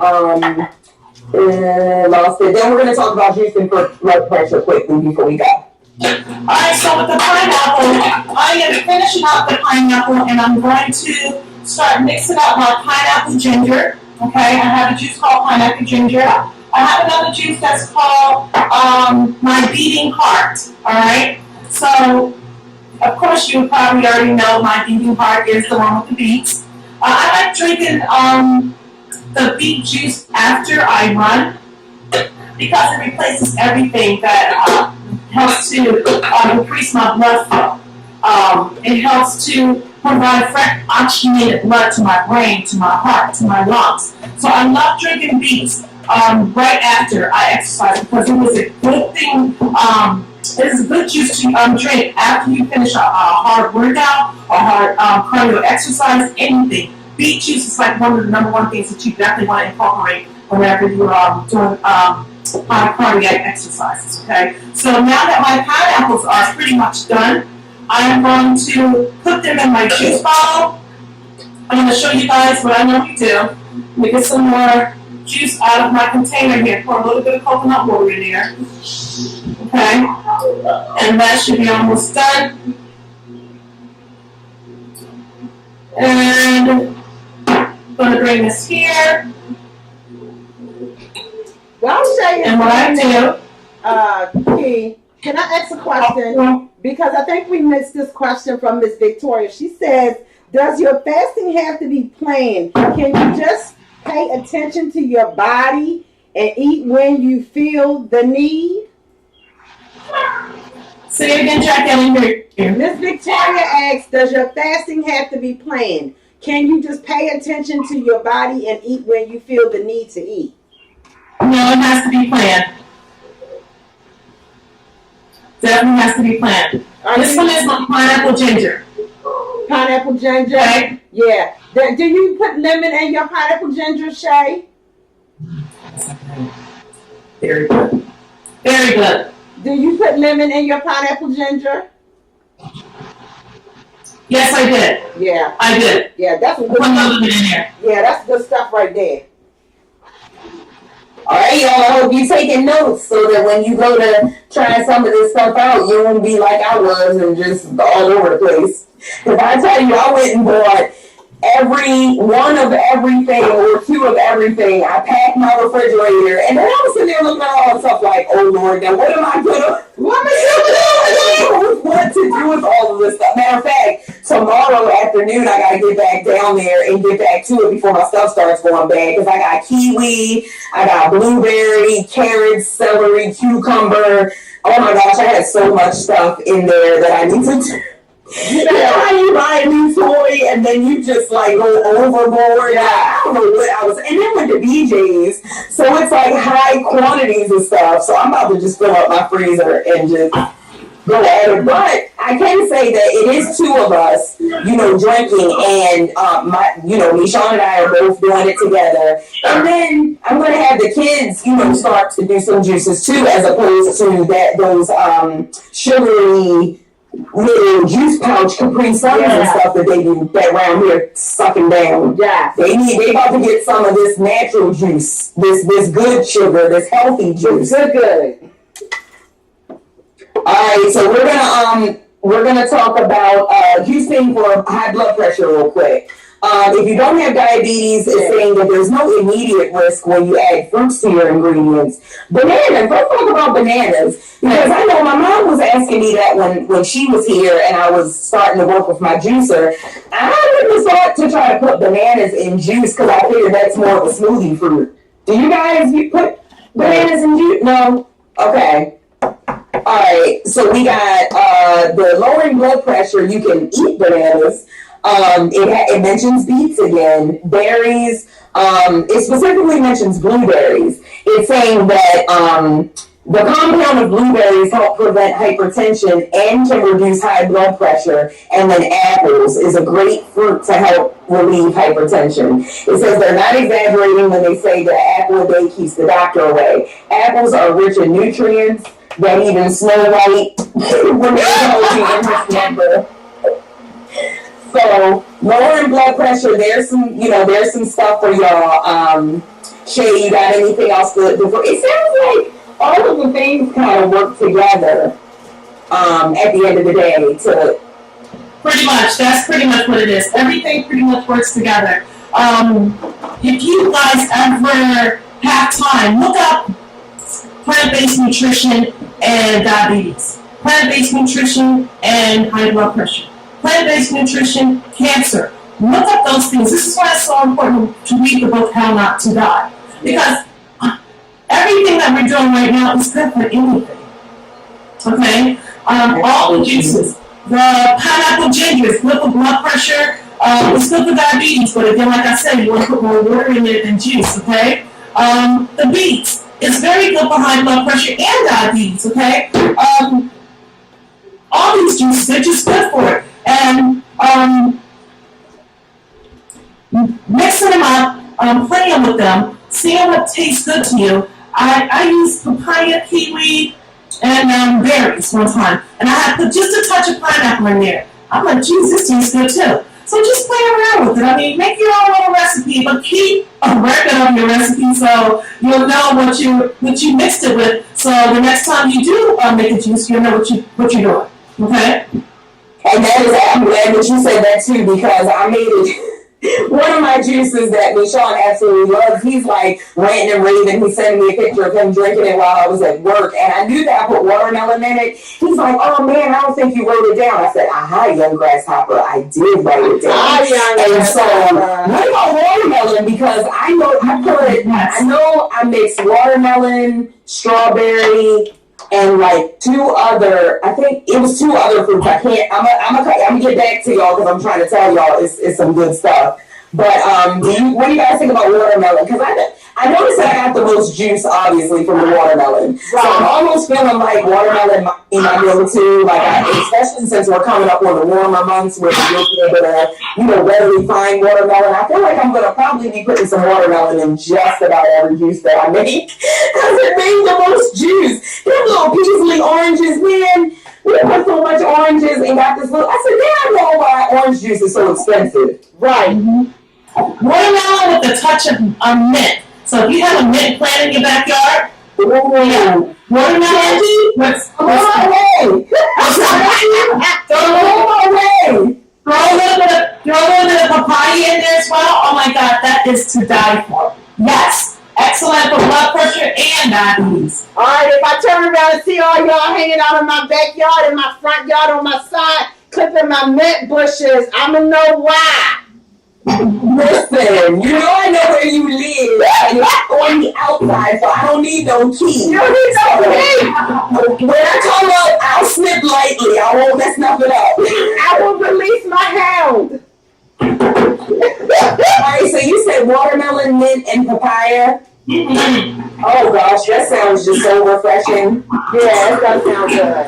lost it. Then we're going to talk about juicing for blood pressure quickly before we go. Alright, so with the pineapple, I am finishing up the pineapple, and I'm going to start mixing up my pineapple ginger. Okay, I have a juice called pineapple ginger. I have another juice that's called my beating heart. Alright, so of course you probably already know my beating heart is the one with the beets. I like drinking the beet juice after I run because it replaces everything that helps to increase my blood flow. It helps to provide fresh oxygenated blood to my brain, to my heart, to my lungs. So I love drinking beets right after I exercise because it was a good thing. It is a good juice to drink after you finish a hard workout or hard cardio exercise, anything. Beet juice is like one of the number one things that you definitely want to incorporate whenever you're doing high cardiac exercises, okay? So now that my pineapples are pretty much done, I am going to put them in my juice bottle. I'm going to show you guys what I normally do. Let me get some more juice out of my container here. Pour a little bit of coconut water in there. Okay? And that should be almost done. And I'm going to bring this here. Well, Shay, and what I do, Key, can I ask a question? Because I think we missed this question from Miss Victoria. She says, does your fasting have to be planned? Can you just pay attention to your body and eat when you feel the need? Say it again, Jackie. I didn't hear you. Miss Victoria asks, does your fasting have to be planned? Can you just pay attention to your body and eat when you feel the need to eat? No, it has to be planned. Definitely has to be planned. This one is pineapple ginger. Pineapple ginger? Okay. Yeah. Do you put lemon in your pineapple ginger, Shay? Very good. Very good. Do you put lemon in your pineapple ginger? Yes, I did. Yeah. I did. Yeah, that's good stuff. Lemon in there. Yeah, that's good stuff right there. All right, y'all. I hope you're taking notes so that when you go to try some of this stuff out, you won't be like I was and just all over the place. If I tell you, I went and bought every one of everything or two of everything. I packed my refrigerator, and then I was sitting there looking at all the stuff like, oh Lord, now what am I gonna? What to do with all of this stuff? Matter of fact, tomorrow afternoon I gotta get back down there and get back to it before my stuff starts going bad. Because I got kiwi, I got blueberry, carrots, celery, cucumber. Oh my gosh, I had so much stuff in there that I need to. You know how you buy a new toy and then you just like go overboard? Yeah. I don't know what I was. And then with the BJ's, so it's like high quantities of stuff. So I'm about to just fill up my freezer and just go at it. But I can say that it is two of us, drinking, and Michonne and I are both doing it together. And then I'm gonna have the kids, start to do some juices too, as opposed to those sugary little juice pouch Capri Suns and stuff that they do that around here sucking down. Yeah. They about to get some of this natural juice, this good sugar, this healthy juice. Good. All right, so we're gonna talk about juicing for high blood pressure real quick. If you don't have diabetes, it's saying that there's no immediate risk when you add fruits to your ingredients. Bananas, let's talk about bananas. Because I know my mom was asking me that when she was here and I was starting to work with my juicer. I wouldn't have thought to try to put bananas in juice because I figured that's more of a smoothie fruit. Do you guys put bananas in juice? No? Okay. All right, so we got the lowering blood pressure. You can eat bananas. It mentions beets again, berries. It specifically mentions blueberries. It's saying that the compound of blueberries help prevent hypertension and can reduce high blood pressure. And then apples is a great fruit to help relieve hypertension. It says they're not exaggerating when they say that apple a day keeps the doctor away. Apples are rich in nutrients that even Snow White remains healthy in her slumber. So lowering blood pressure, there's some stuff for y'all. Shay, you got anything else before? It sounds like all of the things kind of work together at the end of the day to pretty much. That's pretty much what it is. Everything pretty much works together. If you guys ever have time, look up plant-based nutrition and diabetes, plant-based nutrition and high blood pressure, plant-based nutrition, cancer. Look up those things. This is why it's so important to read the book How Not to Die, because everything that we're doing right now is good for anything. Okay? All the juices. The pineapple ginger is good for blood pressure. It's good for diabetes, but again, like I said, you want to put more water in it than juice, okay? The beets. It's very good for high blood pressure and diabetes, okay? All these juices, they're just good for it. And mixing them up, playing with them, seeing what tastes good to you. I used papaya, kiwi, and berries one time. And I had put just a touch of pineapple in there. I'm like, geez, this tastes good too. So just play around with it. I mean, make your own little recipe, but keep a record of your recipe so you'll know what you mixed it with. So the next time you do make a juice, you'll know what you're doing. Okay? And I'm glad that you said that too, because I made it. One of my juices that Michonne absolutely loves, he's like ranting and raving. He sent me a picture of him drinking it while I was at work, and I knew that I put watermelon in it. He's like, oh man, I don't think you wrote it down. I said, aha, young grasshopper, I did write it down. And so, what about watermelon? Because I know I mixed watermelon, strawberry, and like I think it was two other fruits. I'm gonna get back to y'all because I'm trying to tell y'all it's some good stuff. But what do you guys think about watermelon? Because I noticed that I got the most juice, obviously, from the watermelon. So I'm almost feeling like watermelon might be my go-to, especially since we're coming up on the warmer months where you'll be able to, readily find watermelon. I feel like I'm going to probably be putting some watermelon in just about every juice that I make because it makes the most juice. Them little Peasley oranges, man. We put so much oranges and got this little. I said, I know why orange juice is so expensive. Right. Mm-hmm. Watermelon with a touch of mint. So if you have a mint plant in your backyard, watermelon. Throw a little bit of papaya in there as well. Oh my God, that is to die for. Yes. Excellent for blood pressure and diabetes. All right, if I turn around and see all y'all hanging out in my backyard, in my front yard, on my side, clipping my mint bushes, I'm going to know why. Listen, I know where you live, and it's on the outside, so I don't need no key. You don't need no key. When I come up, I'll snip lightly. I won't mess nothing up. I will release my hound. Alright, so you said watermelon, mint, and papaya. Oh gosh, that sounds just so refreshing. Yeah, it does sound good.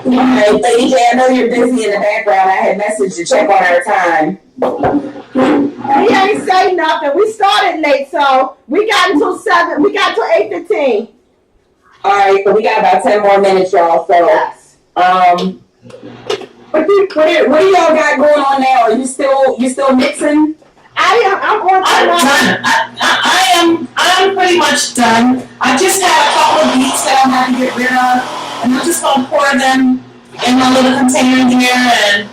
Alright, Lady J, I know you're busy in the background. I had messaged to check on our time. He ain't say nothing. We started late, so we got until 7. We got until 8:15. Alright, so we got about 10 more minutes, y'all. So, yes. What do y'all got going on now? Are you still mixing? I'm pretty much done. I just had a couple of beets that I had to get rid of, and I'm just gonna pour them in my little container here, and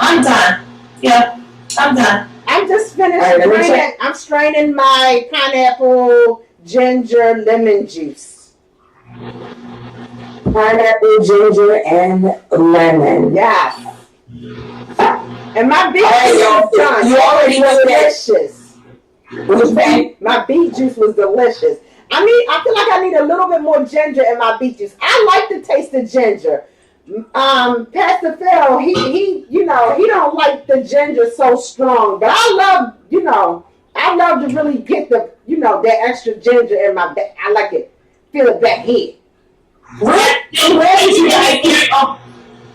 I'm done. Yep, I'm done. I'm just finished I'm straining my pineapple, ginger, lemon juice. Pineapple, ginger, and lemon. Yes. And my beet juice is done. You already know delicious. My beet juice was delicious. I feel like I need a little bit more ginger in my beet juice. I like the taste of ginger. Pastor Phil, he don't like the ginger so strong, but I love to really get that extra ginger in my back. I like it. Feel it back here.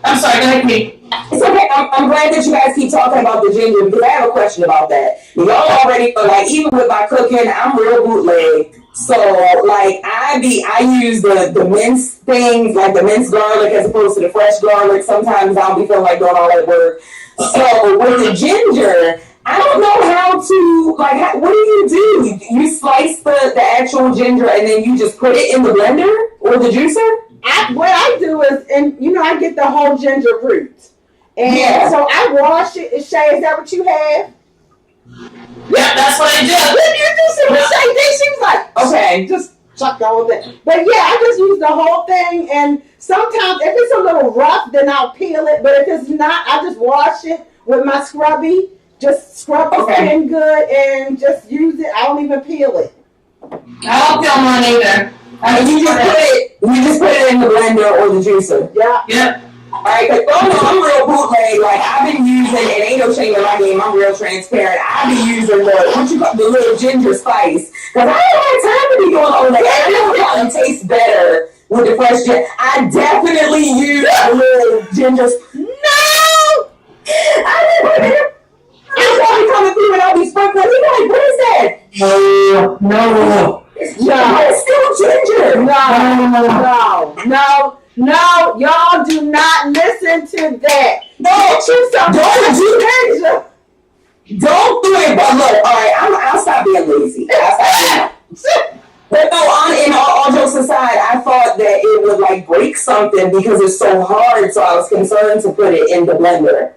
I'm sorry, go ahead, Kate. It's okay. I'm glad that you guys keep talking about the ginger because I have a question about that. Y'all already, even with my cooking, I'm real bootleg. So, I use the minced things, like the minced garlic as opposed to the fresh garlic. Sometimes I'll be feeling like doing all that work. So, with the ginger, I don't know how to, what do? You slice the actual ginger and then you just put it in the blender or the juicer? What I do is, I get the whole ginger root. And so I wash it. Shay, is that what you have? Yeah, that's what I do. When you do some Shay, she was like, okay, just chuck the whole thing. But yeah, I just use the whole thing. And sometimes if it's a little rough, then I'll peel it. But if it's not, I just wash it with my scrubby. Just scrub the skin good and just use it. I don't even peel it. I don't peel mine either. You just put it in the blender or the juicer. Yeah. Yep. Alright, I'm real bootleg. I've been using, it ain't no shame in my game, I'm real transparent. I've been using the little ginger spice. Because I don't have time to be doing all that. I know it tastes better with the fresh ginger. I definitely use the little ginger. No! I'm coming through and I'll be sprinkling. He's like, what is that? No. It's still ginger. No, y'all do not listen to that. Don't do it. But look, all right, I'll stop being lazy. But no, in all jokes aside, I thought that it would break something because it's so hard. So I was concerned to put it in the blender.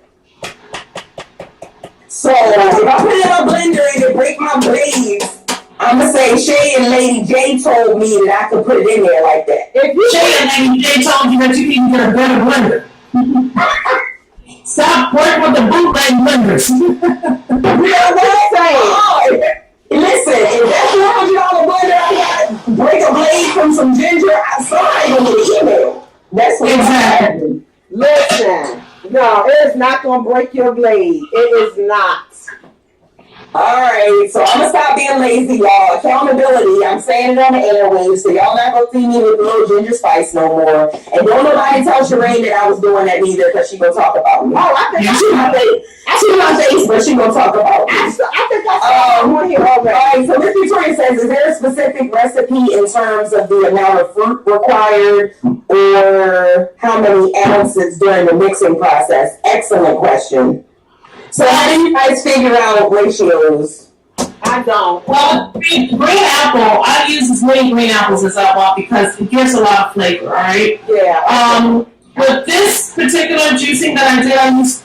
So if I put it in a blender and it break my blades, I'm going to say Shay and Lady J told me that I could put it in there like that. Shay and Lady J told you that you can get a better blender. Stop working with the bootleg blenders. You know what I'm saying? Listen, if that's $400 blender, I got to break a blade from some ginger, somebody going to get an email. That's what exactly. Listen, No, it is not gonna break your blade. It is not. All right, so I'm gonna stop being lazy, y'all. Accountability. I'm saying it on the airwaves, so y'all not gonna see me with little ginger spice no more. And don't nobody tell Shireen that I was doing that either, because she gonna talk about me. Oh, I think She my face, but she gonna talk about me. I think I saw one here already. All right, so Miss Victoria says, is there a specific recipe in terms of the amount of fruit required or how many ounces during the mixing process? Excellent question. So how do you guys figure out ratios? I don't. Well, green apple, I use as many green apples as I want because it gives a lot of flavor, all right? Yeah. With this particular juicing that I did, I used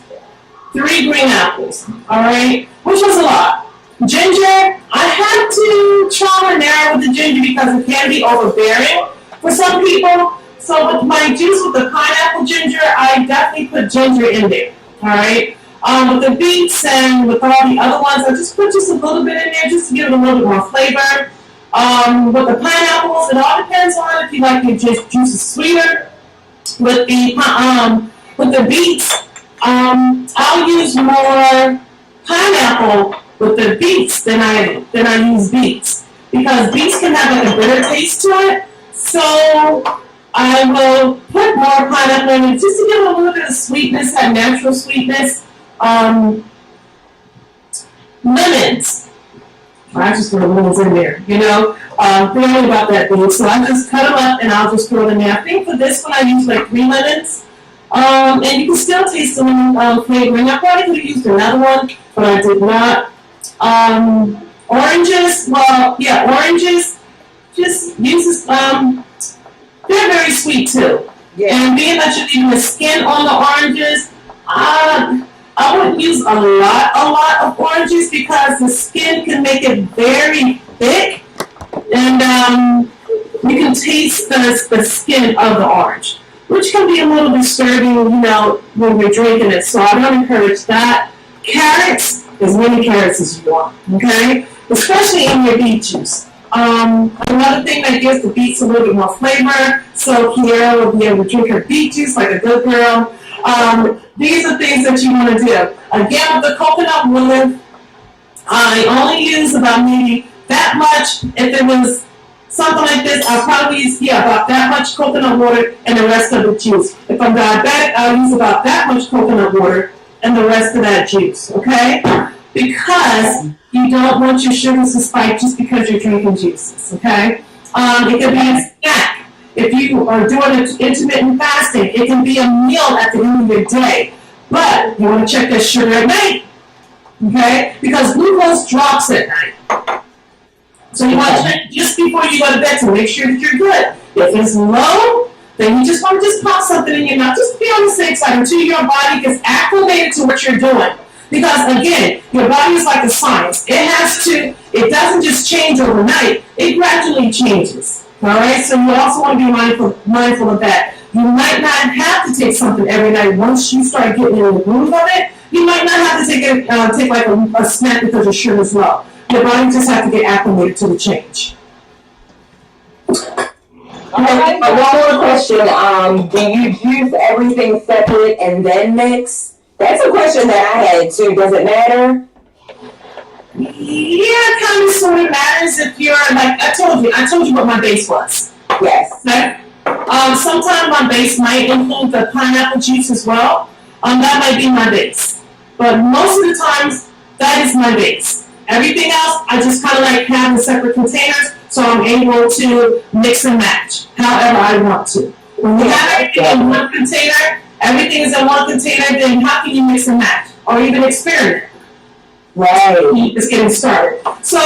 3 green apples, all right? Which was a lot. Ginger, I had to try and narrow with the ginger because it can be overbearing for some people. So with my juice with the pineapple ginger, I definitely put ginger in there, all right? With the beets and with all the other ones, I just put just a little bit in there just to give it a little bit more flavor. With the pineapples, it all depends on if you like your juices sweeter. With the beets, I'll use more pineapple with the beets than I use beets because beets can have like a bitter taste to it. So I will put more pineapple in it just to give it a little bit of sweetness, that natural sweetness. Lemons. I just throw lemons in there, forget about that thing. So I just cut them up and I'll just throw them in there. I think for this one I use like 3 lemons. And you can still taste the lemon flavoring. I probably could have used another one, but I did not. Oranges, oranges just uses, they're very sweet too. Yeah. And being that you're leaving the skin on the oranges, I wouldn't use a lot of oranges because the skin can make it very thick, and you can taste the skin of the orange, which can be a little disturbing, when you're drinking it. So I don't encourage that. Carrots, as many carrots as you want, okay? Especially in your beet juice. Another thing that gives the beets a little bit more flavor. So Kiara will be able to drink her beet juice like a good girl. These are things that you want to do. Again, with the coconut water, I only use about maybe that much. If it was something like this, I'll probably use, about that much coconut water and the rest of the juice. If I'm diabetic, I'll use about that much coconut water and the rest of that juice, okay? Because you don't want your sugars to spike just because you're drinking juices, okay? It could be a snack. If you are doing intermittent fasting, it can be a meal at the end of your day. But you want to check that sugar at night, okay? Because glucose drops at night. So you want to check just before you go to bed to make sure that you're good. If it's low, then you just want to just pop something in your mouth. Just be on the safe side until your body gets acclimated to what you're doing. Because again, your body is like a science. It doesn't just change overnight. It gradually changes. All right, so you also want to be mindful of that. You might not have to take something every night. Once you start getting in the groove of it, you might not have to take like a snack because your sugar is low. Your body just has to get acclimated to the change. One more question. Do you juice everything separate and then mix? That's a question that I had too. Does it matter? Yeah, it kind of sort of matters if you're like I told you what my base was. Yes. Okay. Sometimes my base might include the pineapple juice as well. That might be my base, but most of the times that is my base. Everything else, I just kind of like have in separate containers, so I'm able to mix and match however I want to. When you have everything in one container, everything is in one container, then how can you mix and match or even experiment? Right. It's getting started. So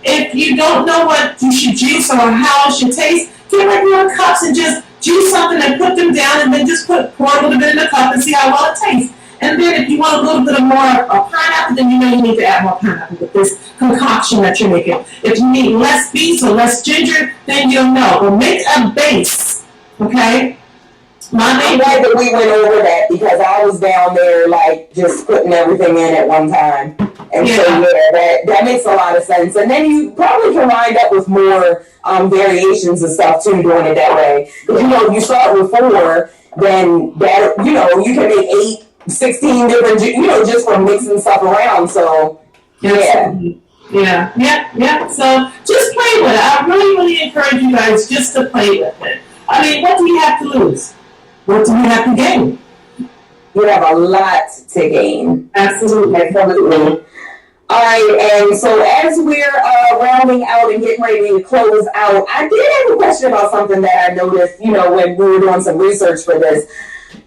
if you don't know what you should juice or how it should taste, get like little cups and just juice something and put them down and then just pour a little bit in the cup and see how well it tastes. And then if you want a little bit of more pineapple, then you need to add more pineapple with this concoction that you're making. If you need less beets or less ginger, then you'll know. But make a base, okay? I'm glad that we went over that because I was down there like just putting everything in at one time. And so that makes a lot of sense. And then you probably can wind up with more variations and stuff too doing it that way. Because if you start with 4 then that, you can make 16 different, just from mixing stuff around. So, yeah. Yeah. So just play with it. I really, really encourage you guys just to play with it. I mean, what do you have to lose? What do you have to gain? You have a lot to gain. Absolutely. All right, and so as we're rounding out and getting ready to close out, I did have a question about something that I noticed, when we were doing some research for this.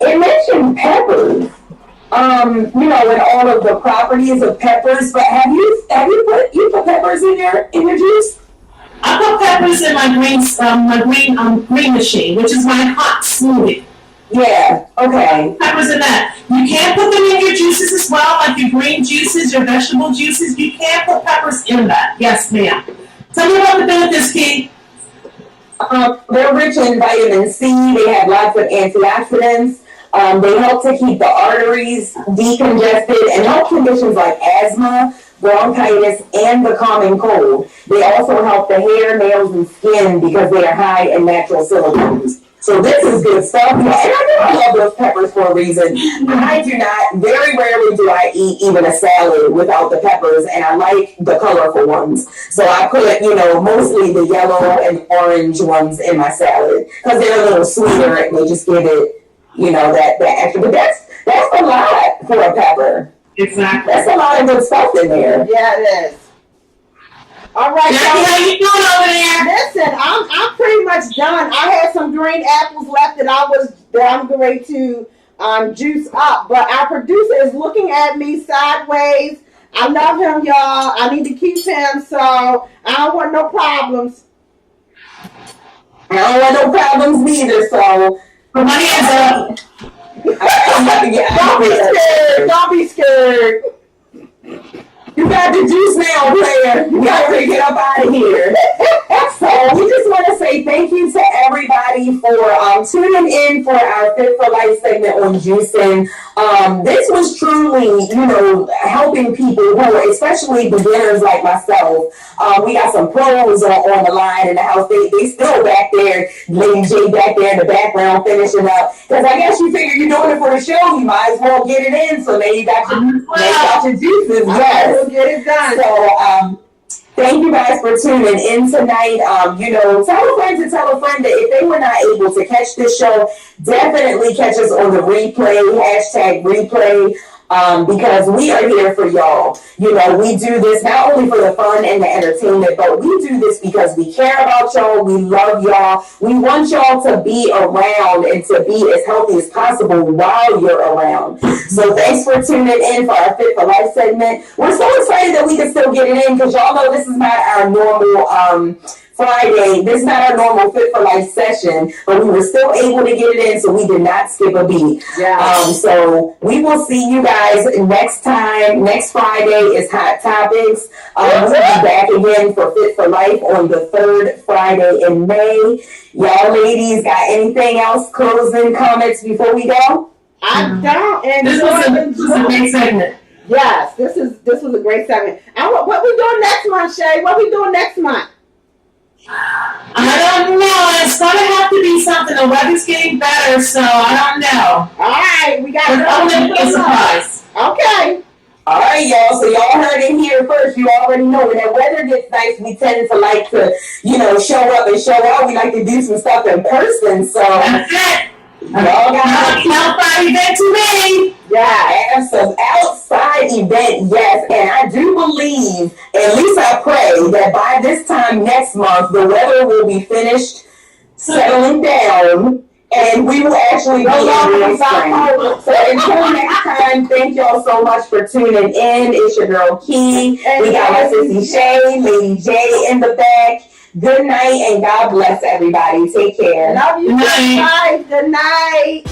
It mentioned peppers, in all of the properties of peppers. But have you put peppers in your juice? I put peppers in my green machine, which is my hot smoothie. Yeah, okay. Peppers in that. You can put them in your juices as well, like your green juices, your vegetable juices. You can put peppers in that. Yes, ma'am. Tell me about the benefits, Kate. They're rich in vitamin C. They have lots of antioxidants. They help to keep the arteries decongested and help conditions like asthma, bronchitis, and the common cold. They also help the hair, nails, and skin because they are high in natural silicones. So this is good stuff. And I love those peppers for a reason. I do not, very rarely do I eat even a salad without the peppers, and I like the colorful ones. So I put, mostly the yellow and orange ones in my salad because they're a little sweeter and they just give it, that extra. But that's a lot for a pepper. Exactly. That's a lot of good stuff in there. Yeah, it is. All right, Jackie, how you doing over there? Listen, I'm pretty much done. I had some green apples left that I'm ready to juice up, but our producer is looking at me sideways. I love him, y'all. I need to keep him, so I don't want no problems. I don't want no problems neither. So My hands up. Don't be scared. You got the juice now, player. You got to get up out of here. So we just want to say thank you to everybody for tuning in for our Fit for Life segment on juicing. This was truly, helping people who, especially beginners like myself. We got some pros on the line in the house. They still back there, Lady J back there in the background finishing up. Because I guess you figure you're doing it for the show, you might as well get it in. So now you got your juices. Yes. Get it done. So, thank you guys for tuning in tonight. Tell a friend to tell a friend that if they were not able to catch this show, definitely catch us on the replay, #replay. Because we are here for y'all. We do this not only for the fun and the entertainment, but we do this because we care about y'all. We love y'all. We want y'all to be around and to be as healthy as possible while you're around. So thanks for tuning in for our Fit for Life segment. We're so excited that we can still get it in because y'all know this is not our normal Friday. This is not our normal Fit for Life session, but we were still able to get it in, so we did not skip a beat. Yeah. So we will see you guys next time. Next Friday is Hot Topics. We'll be back again for Fit for Life on the 3rd Friday in May. Y'all ladies, got anything else? Closing comments before we go? I don't. And This was a great segment. Yes, this was a great segment. And what we doing next month, Shay? What we doing next month? I don't know. It's going to have to be something. The weather's getting better, so I don't know. All right, we got a surprise. Okay. All right, y'all. So y'all heard it here first. You already know when that weather gets nice, we tend to like to, show up and show out. We like to do some stuff in person. So That's it. y'all got outside event to me. Yeah, have some outside event, yes. And I do believe, at least I pray, that by this time next month, the weather will be finished settling down, and we will actually be in real spring. So until next time, thank y'all so much for tuning in. It's your girl Key. We got my sissy Shay, Lady J in the back. Good night and God bless everybody. Take care. Love you. Good night. Good night.